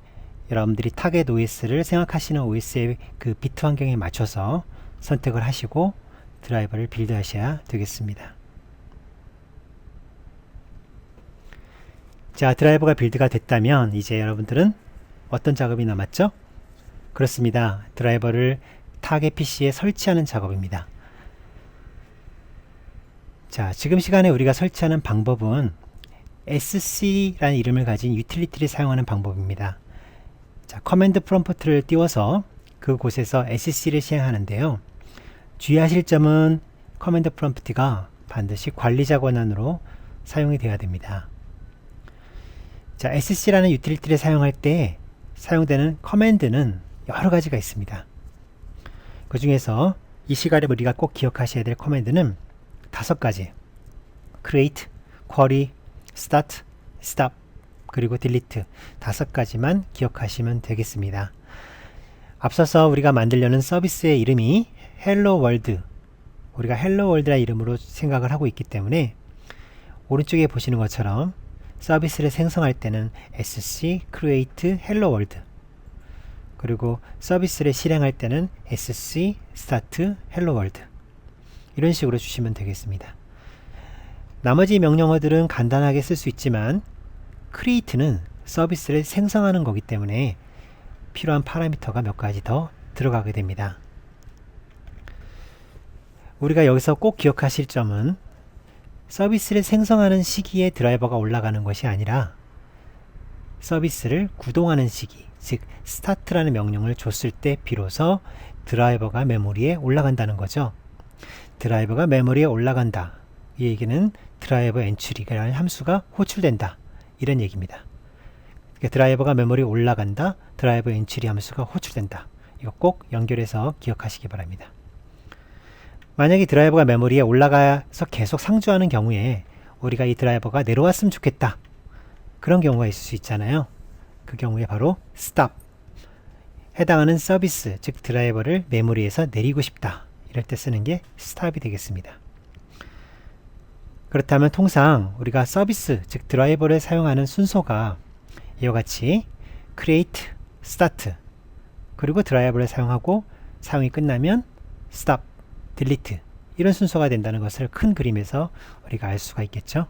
여러분들이 타겟 OS를 생각하시는 OS의 그 비트 환경에 맞춰서 선택을 하시고 드라이버를 빌드하셔야 되겠습니다. 자, 드라이버가 빌드가 됐다면 이제 여러분들은 어떤 작업이 남았죠? 그렇습니다. 드라이버를 타겟 PC에 설치하는 작업입니다. 자, 지금 시간에 우리가 설치하는 방법은 sc라는 이름을 가진 유틸리티를 사용하는 방법입니다. 자, 커맨드 프롬프트를 띄워서 그곳에서 sc를 시행하는데요. 주의하실 점은 커맨드 프롬프트가 반드시 관리자 권한으로 사용이 되어야 됩니다. 자, sc라는 유틸리티를 사용할 때 사용되는 커맨드는 여러 가지가 있습니다. 그 중에서 이 시간에 우리가 꼭 기억하셔야 될 커맨드는 5가지. create, query, start, stop, 그리고 delete 5가지만 기억하시면 되겠습니다. 앞서서 우리가 만들려는 서비스의 이름이 hello world, 우리가 hello world라는 이름으로 생각을 하고 있기 때문에 오른쪽에 보시는 것처럼 서비스를 생성할 때는 sc create hello world, 그리고 서비스를 실행할 때는 sc start hello world 이런 식으로 주시면 되겠습니다. 나머지 명령어들은 간단하게 쓸 수 있지만 create는 서비스를 생성하는 거기 때문에 필요한 파라미터가 몇 가지 더 들어가게 됩니다. 우리가 여기서 꼭 기억하실 점은 서비스를 생성하는 시기에 드라이버가 올라가는 것이 아니라 서비스를 구동하는 시기, 즉 start라는 명령을 줬을 때 비로소 드라이버가 메모리에 올라간다는 거죠. 드라이버가 메모리에 올라간다. 이 얘기는 드라이버 엔트리라는 함수가 호출된다. 이런 얘기입니다. 그러니까 드라이버가 메모리에 올라간다. 드라이버 엔트리 함수가 호출된다. 이거 꼭 연결해서 기억하시기 바랍니다. 만약에 드라이버가 메모리에 올라가서 계속 상주하는 경우에 우리가 이 드라이버가 내려왔으면 좋겠다. 그런 경우가 있을 수 있잖아요. 그 경우에 바로 stop. 해당하는 서비스, 즉 드라이버를 메모리에서 내리고 싶다. 이럴 때 쓰는 게 stop이 되겠습니다. 그렇다면 통상 우리가 서비스, 즉 드라이버를 사용하는 순서가 이와 같이 create, start, 그리고 드라이버를 사용하고 사용이 끝나면 stop, delete 이런 순서가 된다는 것을 큰 그림에서 우리가 알 수가 있겠죠.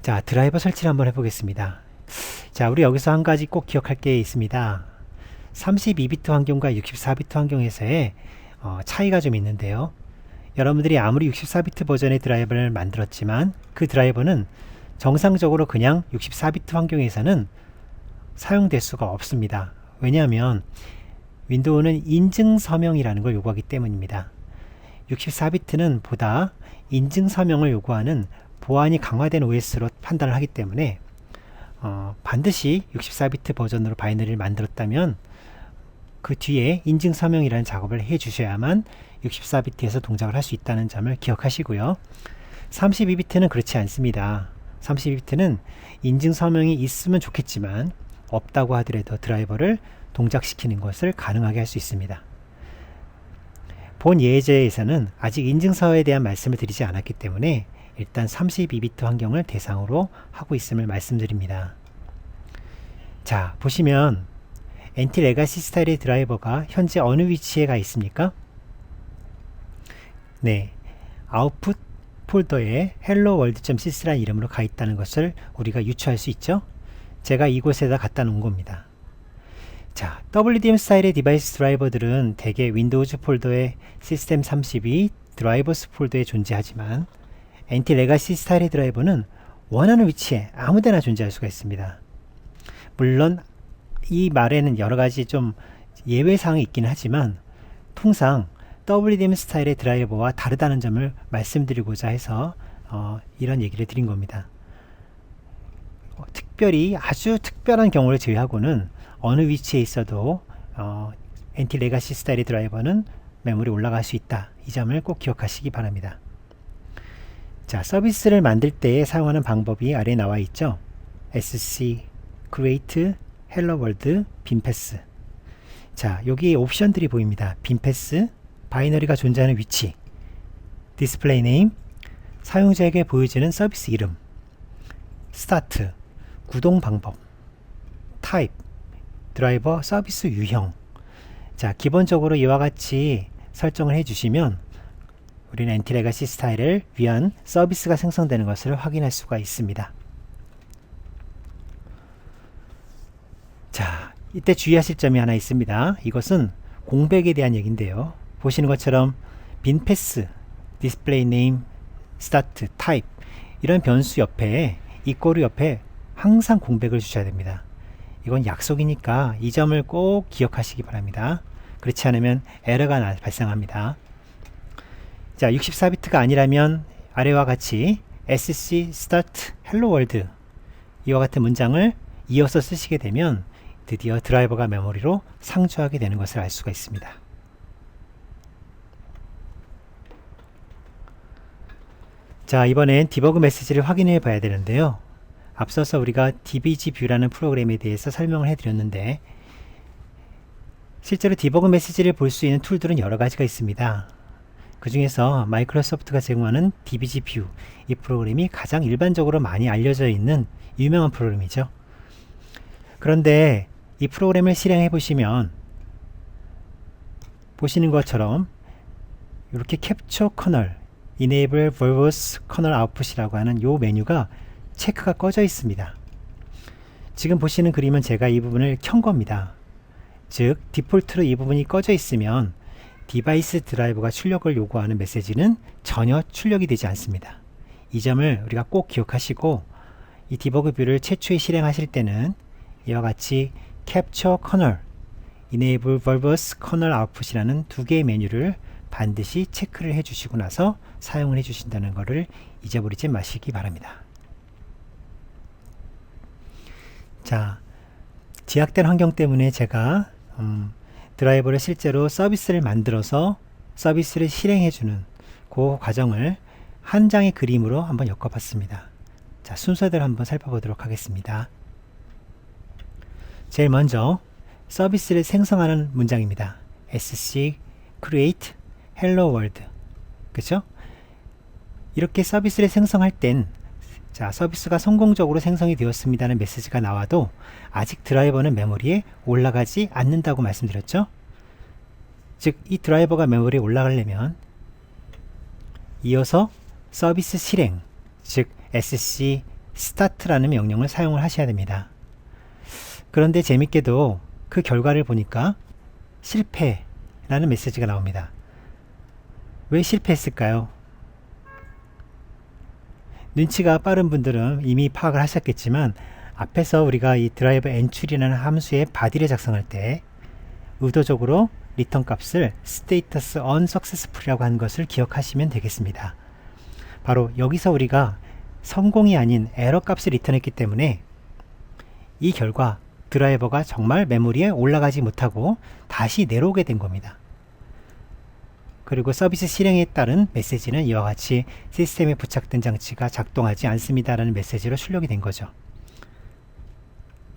자, 드라이버 설치를 한번 해보겠습니다. 자, 우리 여기서 한 가지 꼭 기억할 게 있습니다. 32비트 환경과 64비트 환경에서의 차이가 좀 있는데요. 여러분들이 아무리 64비트 버전의 드라이버를 만들었지만 그 드라이버는 정상적으로 그냥 64비트 환경에서는 사용될 수가 없습니다. 왜냐하면 윈도우는 인증 서명이라는 걸 요구하기 때문입니다. 64비트는 보다 인증 서명을 요구하는 보안이 강화된 OS로 판단을 하기 때문에 반드시 64비트 버전으로 바이너리를 만들었다면 그 뒤에 인증 서명이라는 작업을 해 주셔야만 64비트에서 동작을 할 수 있다는 점을 기억하시고요. 32비트는 그렇지 않습니다. 32비트는 인증 서명이 있으면 좋겠지만 없다고 하더라도 드라이버를 동작시키는 것을 가능하게 할 수 있습니다. 본 예제에서는 아직 인증서에 대한 말씀을 드리지 않았기 때문에 일단 32비트 환경을 대상으로 하고 있음을 말씀드립니다. 자, 보시면 NT 레가시 스타일의 드라이버가 현재 어느 위치에 가 있습니까? 네, 아웃풋 폴더에 helloworld.cc라는 이름으로 가 있다는 것을 우리가 유추할 수 있죠. 제가 이곳에다 갖다 놓은 겁니다. 자, WDM 스타일의 디바이스 드라이버들은 대개 윈도우즈 폴더의 시스템 32 드라이버스 폴더에 존재하지만 NT 레가시 스타일의 드라이버는 원하는 위치에 아무데나 존재할 수가 있습니다. 물론 이 말에는 여러 가지 좀 예외사항이 있긴 하지만 통상 WDM 스타일의 드라이버와 다르다는 점을 말씀드리고자 해서 이런 얘기를 드린 겁니다. 특별히 아주 특별한 경우를 제외하고는 어느 위치에 있어도 엔티 레가시 스타일의 드라이버는 메모리 올라갈 수 있다. 이 점을 꼭 기억하시기 바랍니다. 자, 서비스를 만들 때 사용하는 방법이 아래에 나와 있죠. SC, Create, Hello World, 빈패스. 자, 여기 옵션들이 보입니다. 빈패스, 바이너리가 존재하는 위치, 디스플레이 네임, 사용자에게 보여지는 서비스 이름, 스타트, 구동 방법, 타입, 드라이버 서비스 유형. 자, 기본적으로 이와 같이 설정을 해주시면 우리는 엔티 레가시 스타일을 위한 서비스가 생성되는 것을 확인할 수가 있습니다. 자, 이때 주의하실 점이 하나 있습니다. 이것은 공백에 대한 얘기인데요. 보시는 것처럼 빈 패스, 디스플레이 네임, 스타트, 타입 이런 변수 옆에 이꼬르 옆에 항상 공백을 주셔야 됩니다. 이건 약속이니까 이 점을 꼭 기억하시기 바랍니다. 그렇지 않으면 에러가 발생합니다. 자, 64비트가 아니라면 아래와 같이 SC start hello world 이와 같은 문장을 이어서 쓰시게 되면 드디어 드라이버가 메모리로 상주하게 되는 것을 알 수가 있습니다. 자, 이번엔 디버그 메시지를 확인해 봐야 되는데요. 앞서서 우리가 DBG 뷰라는 프로그램에 대해서 설명을 해드렸는데 실제로 디버그 메시지를 볼 수 있는 툴들은 여러 가지가 있습니다. 그 중에서 마이크로소프트가 제공하는 DBG 뷰, 이 프로그램이 가장 일반적으로 많이 알려져 있는 유명한 프로그램이죠. 그런데 이 프로그램을 실행해 보시면 보시는 것처럼 이렇게 캡처 커널, Enable Verbose Kernel Output이라고 하는 이 메뉴가 체크가 꺼져 있습니다. 지금 보시는 그림은 제가 이 부분을 켠 겁니다. 즉 디폴트로 이 부분이 꺼져 있으면 디바이스 드라이버가 출력을 요구하는 메시지는 전혀 출력이 되지 않습니다. 이 점을 우리가 꼭 기억하시고 이 디버그 뷰를 최초에 실행하실 때는 이와 같이 Capture Kernel, Enable Verbose Kernel Output이라는 두 개의 메뉴를 반드시 체크를 해주시고 나서 사용을 해주신다는 것을 잊어버리지 마시기 바랍니다. 자, 제약된 환경 때문에 제가 드라이버를 실제로 서비스를 만들어서 서비스를 실행해주는 그 과정을 한 장의 그림으로 한번 엮어봤습니다. 자, 순서대로 한번 살펴보도록 하겠습니다. 제일 먼저 서비스를 생성하는 문장입니다. SC create hello world. 그렇죠? 이렇게 서비스를 생성할 땐 자, 서비스가 성공적으로 생성이 되었습니다는 메시지가 나와도 아직 드라이버는 메모리에 올라가지 않는다고 말씀드렸죠. 즉, 이 드라이버가 메모리에 올라가려면 이어서 서비스 실행, 즉 SC start라는 명령을 사용을 하셔야 됩니다. 그런데 재밌게도 그 결과를 보니까 실패라는 메시지가 나옵니다. 왜 실패했을까요? 눈치가 빠른 분들은 이미 파악을 하셨겠지만 앞에서 우리가 이 드라이버 엔출이라는 함수의 바디를 작성할 때 의도적으로 리턴 값을 status unsuccessful이라고 한 것을 기억하시면 되겠습니다. 바로 여기서 우리가 성공이 아닌 에러 값을 리턴했기 때문에 이 결과 드라이버가 정말 메모리에 올라가지 못하고 다시 내려오게 된 겁니다. 그리고 서비스 실행에 따른 메시지는 이와 같이 시스템에 부착된 장치가 작동하지 않습니다 라는 메시지로 출력이 된 거죠.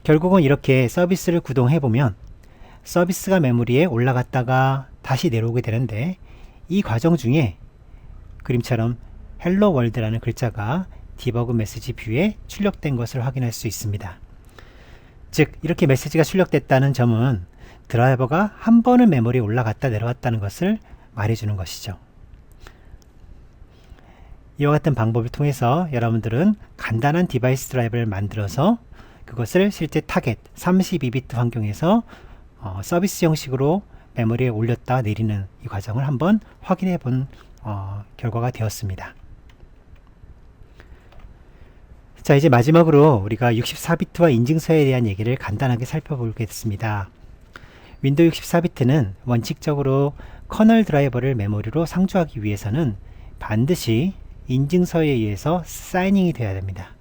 결국은 이렇게 서비스를 구동해 보면 서비스가 메모리에 올라갔다가 다시 내려오게 되는데 이 과정 중에 그림처럼 헬로 월드라는 글자가 디버그 메시지 뷰에 출력된 것을 확인할 수 있습니다. 즉 이렇게 메시지가 출력됐다는 점은 드라이버가 한 번은 메모리에 올라갔다 내려왔다는 것을 말해주는 것이죠. 이와 같은 방법을 통해서 여러분들은 간단한 디바이스 드라이버를 만들어서 그것을 실제 타겟 32비트 환경에서 서비스 형식으로 메모리에 올렸다 내리는 이 과정을 한번 확인해 본 결과가 되었습니다. 자, 이제 마지막으로 우리가 64비트와 인증서에 대한 얘기를 간단하게 살펴보겠습니다. 윈도우 64비트는 원칙적으로 커널 드라이버를 메모리로 상주하기 위해서는 반드시 인증서에 의해서 사이닝이 되어야 됩니다.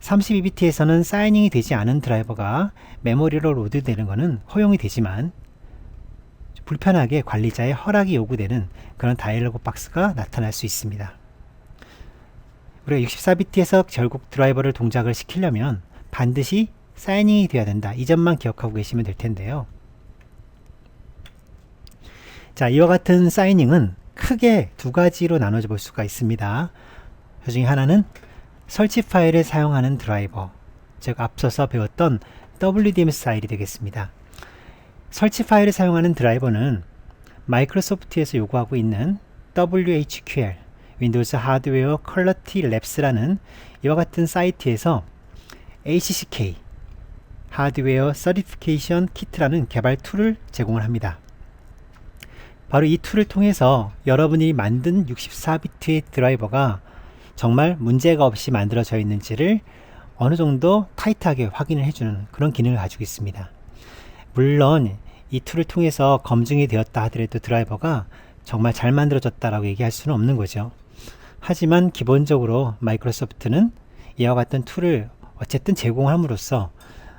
32비트에서는 사이닝이 되지 않은 드라이버가 메모리로 로드되는 것은 허용이 되지만 불편하게 관리자의 허락이 요구되는 그런 다이얼로그 박스가 나타날 수 있습니다. 우리가 64비트에서 결국 드라이버를 동작을 시키려면 반드시 사이닝이 되어야 된다. 이 점만 기억하고 계시면 될 텐데요. 자, 이와 같은 사이닝은 크게 두 가지로 나눠져 볼 수가 있습니다. 그 중에 하나는 설치 파일을 사용하는 드라이버, 즉 앞서서 배웠던 WDMS 파일이 되겠습니다. 설치 파일을 사용하는 드라이버는 마이크로소프트에서 요구하고 있는 WHQL, 윈도우즈 하드웨어 퀄리티 랩스라는 이와 같은 사이트에서 HCK, 하드웨어 서티피케이션 키트라는 개발 툴을 제공을 합니다. 바로 이 툴을 통해서 여러분이 만든 64비트의 드라이버가 정말 문제가 없이 만들어져 있는지를 어느 정도 타이트하게 확인을 해주는 그런 기능을 가지고 있습니다. 물론 이 툴을 통해서 검증이 되었다 하더라도 드라이버가 정말 잘 만들어졌다라고 얘기할 수는 없는 거죠. 하지만 기본적으로 마이크로소프트는 이와 같은 툴을 어쨌든 제공함으로써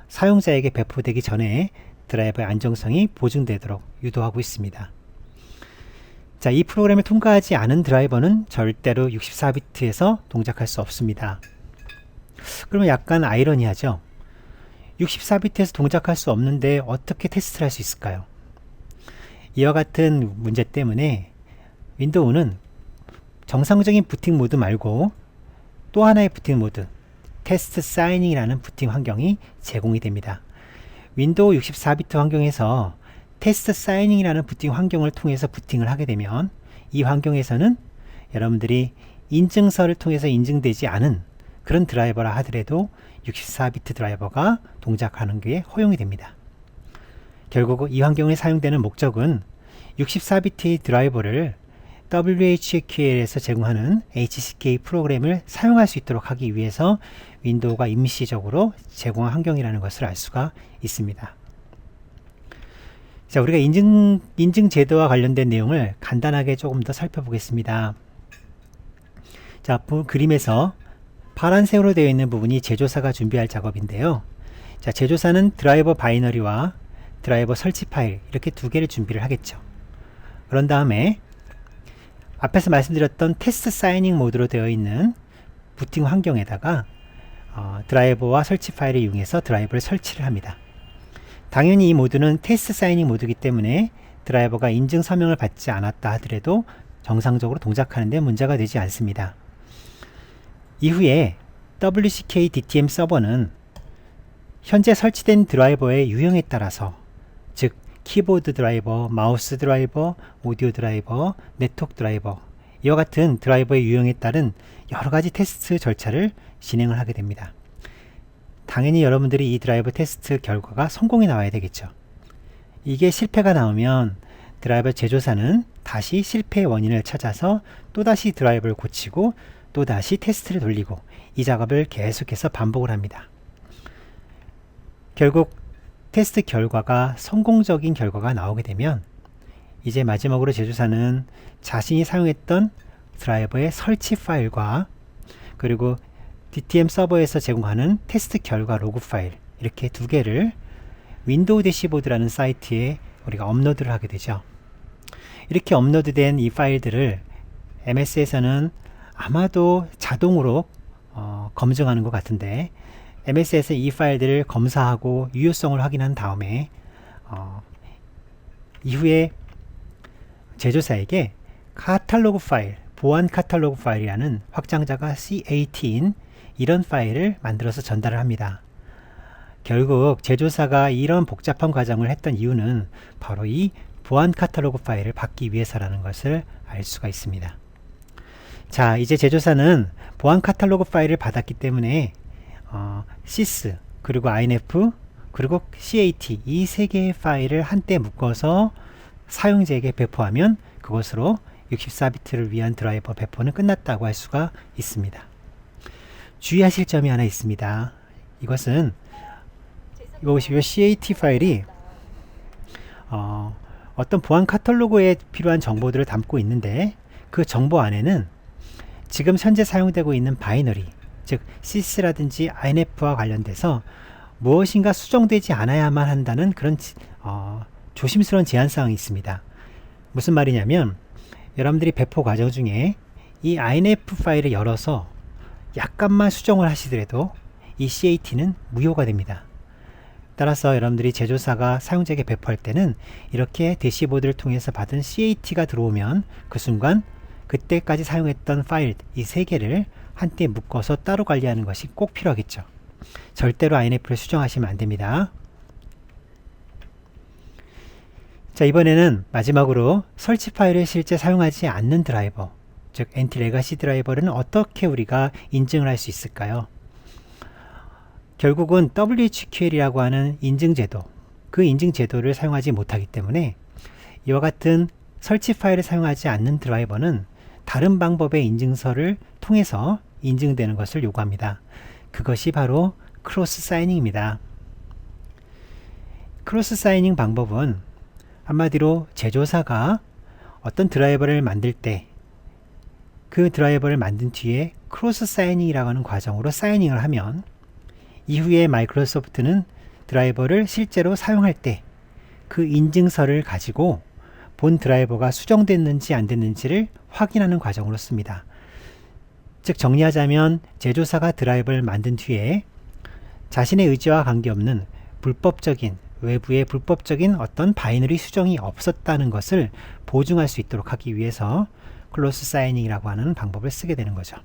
사용자에게 배포되기 전에 드라이버의 안정성이 보증되도록 유도하고 있습니다. 자, 이 프로그램을 통과하지 않은 드라이버는 절대로 64비트에서 동작할 수 없습니다. 그러면 약간 아이러니하죠? 64비트에서 동작할 수 없는데 어떻게 테스트를 할 수 있을까요? 이와 같은 문제 때문에 윈도우는 정상적인 부팅 모드 말고 또 하나의 부팅 모드, 테스트 사이닝이라는 부팅 환경이 제공이 됩니다. 윈도우 64비트 환경에서 테스트 사이닝이라는 부팅 환경을 통해서 부팅을 하게 되면 이 환경에서는 여러분들이 인증서를 통해서 인증되지 않은 그런 드라이버라 하더라도 64비트 드라이버가 동작하는 게 허용이 됩니다. 결국 이 환경에 사용되는 목적은 64비트의 드라이버를 WHQL에서 제공하는 HCK 프로그램을 사용할 수 있도록 하기 위해서 윈도우가 임시적으로 제공한 환경이라는 것을 알 수가 있습니다. 자, 우리가 인증 제도와 관련된 내용을 간단하게 조금 더 살펴보겠습니다. 자, 그림에서 파란색으로 되어 있는 부분이 제조사가 준비할 작업인데요. 자, 제조사는 드라이버 바이너리와 드라이버 설치 파일 이렇게 두 개를 준비를 하겠죠. 그런 다음에 앞에서 말씀드렸던 테스트 사이닝 모드로 되어 있는 부팅 환경에다가 드라이버와 설치 파일을 이용해서 드라이버를 설치를 합니다. 당연히 이 모드는 테스트 사이닝 모드이기 때문에 드라이버가 인증 서명을 받지 않았다 하더라도 정상적으로 동작하는 데 문제가 되지 않습니다. 이후에 WCK DTM 서버는 현재 설치된 드라이버의 유형에 따라서, 즉 키보드 드라이버, 마우스 드라이버, 오디오 드라이버, 네트워크 드라이버, 이와 같은 드라이버의 유형에 따른 여러가지 테스트 절차를 진행을 하게 됩니다. 당연히 여러분들이 이 드라이버 테스트 결과가 성공이 나와야 되겠죠. 이게 실패가 나오면 드라이버 제조사는 다시 실패의 원인을 찾아서 또다시 드라이버를 고치고 또다시 테스트를 돌리고 이 작업을 계속해서 반복을 합니다. 결국 테스트 결과가 성공적인 결과가 나오게 되면 이제 마지막으로 제조사는 자신이 사용했던 드라이버의 설치 파일과 그리고 DTM 서버에서 제공하는 테스트 결과 로그 파일, 이렇게 두 개를 윈도우 대시보드라는 사이트에 우리가 업로드를 하게 되죠. 이렇게 업로드된 이 파일들을 MS에서는 아마도 자동으로 검증하는 것 같은데, MS에서 이 파일들을 검사하고 유효성을 확인한 다음에 이후에 제조사에게 카탈로그 파일, 보안 카탈로그 파일이라는 확장자가 CAT인 이런 파일을 만들어서 전달을 합니다. 결국 제조사가 이런 복잡한 과정을 했던 이유는 바로 이 보안 카탈로그 파일을 받기 위해서라는 것을 알 수가 있습니다. 자, 이제 제조사는 보안 카탈로그 파일을 받았기 때문에 sys 그리고 inf 그리고 cat 이 세 개의 파일을 한때 묶어서 사용자에게 배포하면 그것으로 64비트를 위한 드라이버 배포는 끝났다고 할 수가 있습니다. 주의하실 점이 하나 있습니다. 이것은 이거 보시면 CAT 파일이 어떤 보안 카탈로그에 필요한 정보들을 담고 있는데 그 정보 안에는 지금 현재 사용되고 있는 바이너리, 즉 sys라든지 inf와 관련돼서 무엇인가 수정되지 않아야만 한다는 그런 조심스러운 제한사항이 있습니다. 무슨 말이냐면 여러분들이 배포 과정 중에 이 inf 파일을 열어서 약간만 수정을 하시더라도 이 CAT는 무효가 됩니다. 따라서 여러분들이 제조사가 사용자에게 배포할 때는 이렇게 대시보드를 통해서 받은 CAT가 들어오면 그 순간 그때까지 사용했던 파일 이 세 개를 한때 묶어서 따로 관리하는 것이 꼭 필요하겠죠. 절대로 INF를 수정하시면 안 됩니다. 자, 이번에는 마지막으로 설치 파일을 실제 사용하지 않는 드라이버, 즉 엔티 레가시 드라이버는 어떻게 우리가 인증을 할 수 있을까요? 결국은 WHQL이라고 하는 인증제도, 그 인증제도를 사용하지 못하기 때문에 이와 같은 설치 파일을 사용하지 않는 드라이버는 다른 방법의 인증서를 통해서 인증되는 것을 요구합니다. 그것이 바로 크로스 사이닝입니다. 크로스 사이닝 방법은 한마디로 제조사가 어떤 드라이버를 만들 때 그 드라이버를 만든 뒤에 크로스 사이닝이라고 하는 과정으로 사이닝을 하면 이후에 마이크로소프트는 드라이버를 실제로 사용할 때 그 인증서를 가지고 본 드라이버가 수정됐는지 안 됐는지를 확인하는 과정으로 씁니다. 즉 정리하자면 제조사가 드라이버를 만든 뒤에 자신의 의지와 관계없는 불법적인 외부의 불법적인 어떤 바이너리 수정이 없었다는 것을 보증할 수 있도록 하기 위해서 클로스 사이닝이라고 하는 방법을 쓰게 되는 거죠.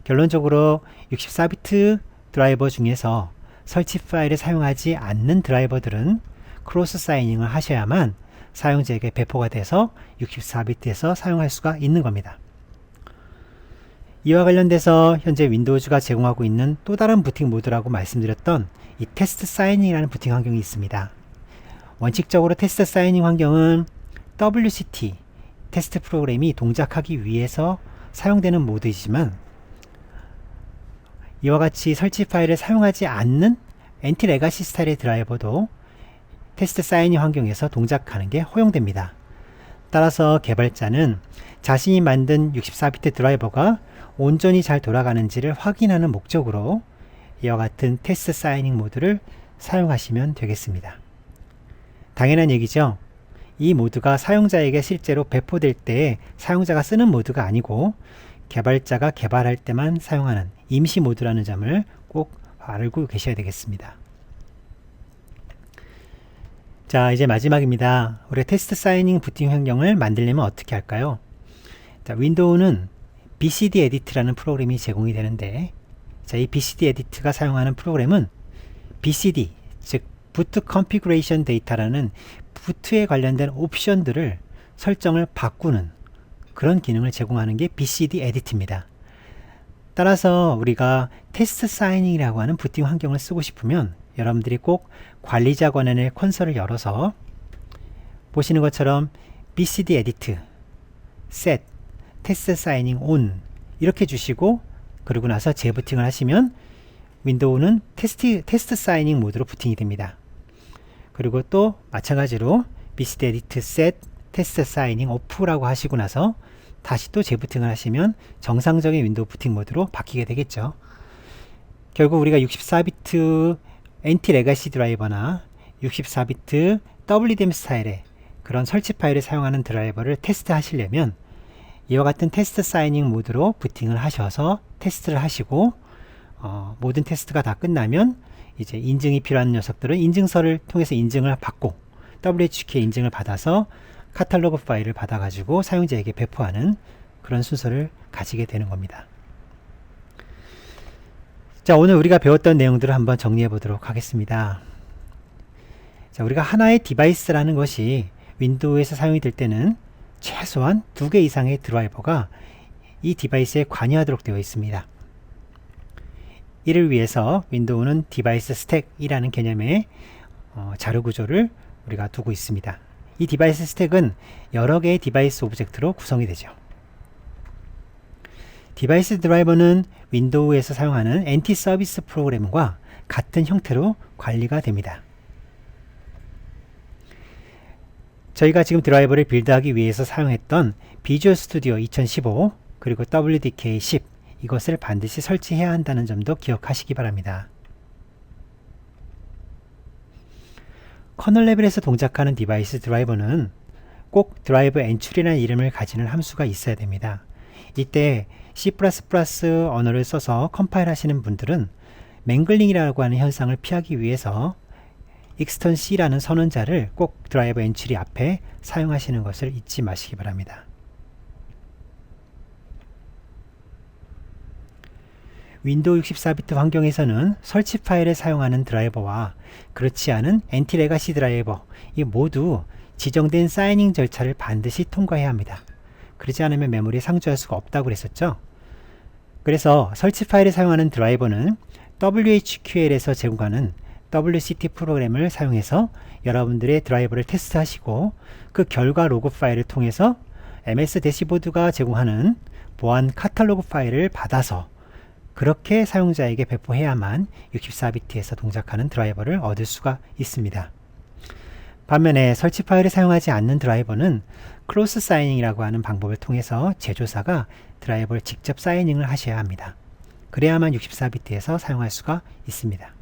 결론적으로 64비트 드라이버 중에서 설치 파일을 사용하지 않는 드라이버들은 크로스 사이닝을 하셔야만 사용자에게 배포가 돼서 64비트에서 사용할 수가 있는 겁니다. 이와 관련돼서 현재 윈도우즈가 제공하고 있는 또 다른 부팅 모드라고 말씀드렸던 이 테스트 사이닝이라는 부팅 환경이 있습니다. 원칙적으로 테스트 사이닝 환경은 WCT 테스트 프로그램이 동작하기 위해서 사용되는 모드이지만 이와 같이 설치 파일을 사용하지 않는 엔티 레가시 스타일의 드라이버도 테스트 사이닝 환경에서 동작하는 게 허용됩니다. 따라서 개발자는 자신이 만든 64비트 드라이버가 온전히 잘 돌아가는지를 확인하는 목적으로 이와 같은 테스트 사이닝 모드를 사용하시면 되겠습니다. 당연한 얘기죠. 이 모드가 사용자에게 실제로 배포될 때 사용자가 쓰는 모드가 아니고 개발자가 개발할 때만 사용하는 임시 모드라는 점을 꼭 알고 계셔야 되겠습니다. 자, 이제 마지막입니다. 우리 테스트 사이닝 부팅 환경을 만들려면 어떻게 할까요? 자, 윈도우는 BCD 에디트라는 프로그램이 제공이 되는데, 자, 이 BCD 에디트가 사용하는 프로그램은 BCD, 즉 부트 컨피그레이션 데이터라는 부트에 관련된 옵션들을 설정을 바꾸는 그런 기능을 제공하는 게 BCD 에디트입니다. 따라서 우리가 테스트 사이닝이라고 하는 부팅 환경을 쓰고 싶으면 여러분들이 꼭 관리자 권한의 콘솔을 열어서 보시는 것처럼 BCD 에디트, set, 테스트 사이닝 on 이렇게 주시고 그러고 나서 재부팅을 하시면 윈도우는 테스트 사이닝 모드로 부팅이 됩니다. 그리고 또 마찬가지로 BCD 에디트, set, 테스트 사이닝 off라고 하시고 나서 다시 또 재부팅을 하시면 정상적인 윈도우 부팅 모드로 바뀌게 되겠죠. 결국 우리가 64비트 엔티 레가시 드라이버나 64비트 WDM 스타일의 그런 설치 파일을 사용하는 드라이버를 테스트 하시려면 이와 같은 테스트 사이닝 모드로 부팅을 하셔서 테스트를 하시고 모든 테스트가 다 끝나면 이제 인증이 필요한 녀석들은 인증서를 통해서 인증을 받고 WHQL 인증을 받아서 카탈로그 파일을 받아가지고 사용자에게 배포하는 그런 순서를 가지게 되는 겁니다. 자, 오늘 우리가 배웠던 내용들을 한번 정리해 보도록 하겠습니다. 자, 우리가 하나의 디바이스라는 것이 윈도우에서 사용이 될 때는 최소한 2개 이상의 드라이버가 이 디바이스에 관여하도록 되어 있습니다. 이를 위해서 윈도우는 디바이스 스택이라는 개념의 자료 구조를 우리가 두고 있습니다. 이 디바이스 스택은 여러 개의 디바이스 오브젝트로 구성이 되죠. 디바이스 드라이버는 윈도우에서 사용하는 엔티 서비스 프로그램과 같은 형태로 관리가 됩니다. 저희가 지금 드라이버를 빌드하기 위해서 사용했던 비주얼 스튜디오 2015 그리고 WDK 10 이것을 반드시 설치해야 한다는 점도 기억하시기 바랍니다. 커널 레벨에서 동작하는 디바이스 드라이버는 꼭 드라이버 엔출이라는 이름을 가지는 함수가 있어야 됩니다. 이때 C++ 언어를 써서 컴파일 하시는 분들은 맹글링이라고 하는 현상을 피하기 위해서 extc라는 선언자를 꼭 드라이버 엔트리 앞에 사용하시는 것을 잊지 마시기 바랍니다. 윈도우 64비트 환경에서는 설치 파일을 사용하는 드라이버와 그렇지 않은 엔티-레가시 드라이버, 이 모두 지정된 사이닝 절차를 반드시 통과해야 합니다. 그러지 않으면 메모리에 상주할 수가 없다고 그랬었죠. 그래서 설치 파일을 사용하는 드라이버는 WHQL에서 제공하는 WCT 프로그램을 사용해서 여러분들의 드라이버를 테스트하시고 그 결과 로그 파일을 통해서 MS 대시보드가 제공하는 보안 카탈로그 파일을 받아서 그렇게 사용자에게 배포해야만 64비트에서 동작하는 드라이버를 얻을 수가 있습니다. 반면에 설치 파일을 사용하지 않는 드라이버는 크로스 사이닝이라고 하는 방법을 통해서 제조사가 드라이버를 직접 사이닝을 하셔야 합니다. 그래야만 64비트에서 사용할 수가 있습니다.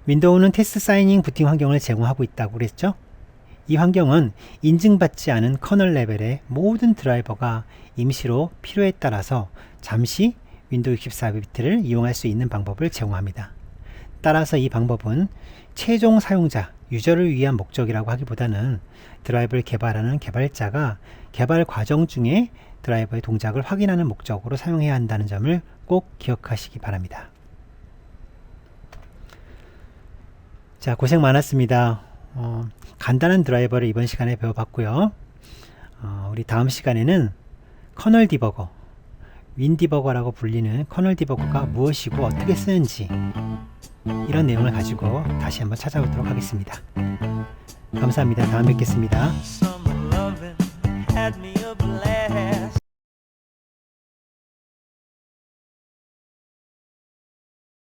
윈도우는 테스트 사이닝 부팅 환경을 제공하고 있다고 그랬죠? 이 환경은 인증받지 않은 커널 레벨의 모든 드라이버가 임시로 필요에 따라서 잠시 윈도우 64비트를 이용할 수 있는 방법을 제공합니다. 따라서 이 방법은 최종 사용자, 유저를 위한 목적이라고 하기보다는 드라이버를 개발하는 개발자가 개발 과정 중에 드라이버의 동작을 확인하는 목적으로 사용해야 한다는 점을 꼭 기억하시기 바랍니다. 자, 고생 많았습니다. 간단한 드라이버를 이번 시간에 배워봤고요. 우리 다음 시간에는 커널 디버거, 윈디버거라고 불리는 커널 디버거가 무엇이고 어떻게 쓰는지 이런 내용을 가지고 다시 한번 찾아오도록 하겠습니다. 감사합니다. 다음에 뵙겠습니다.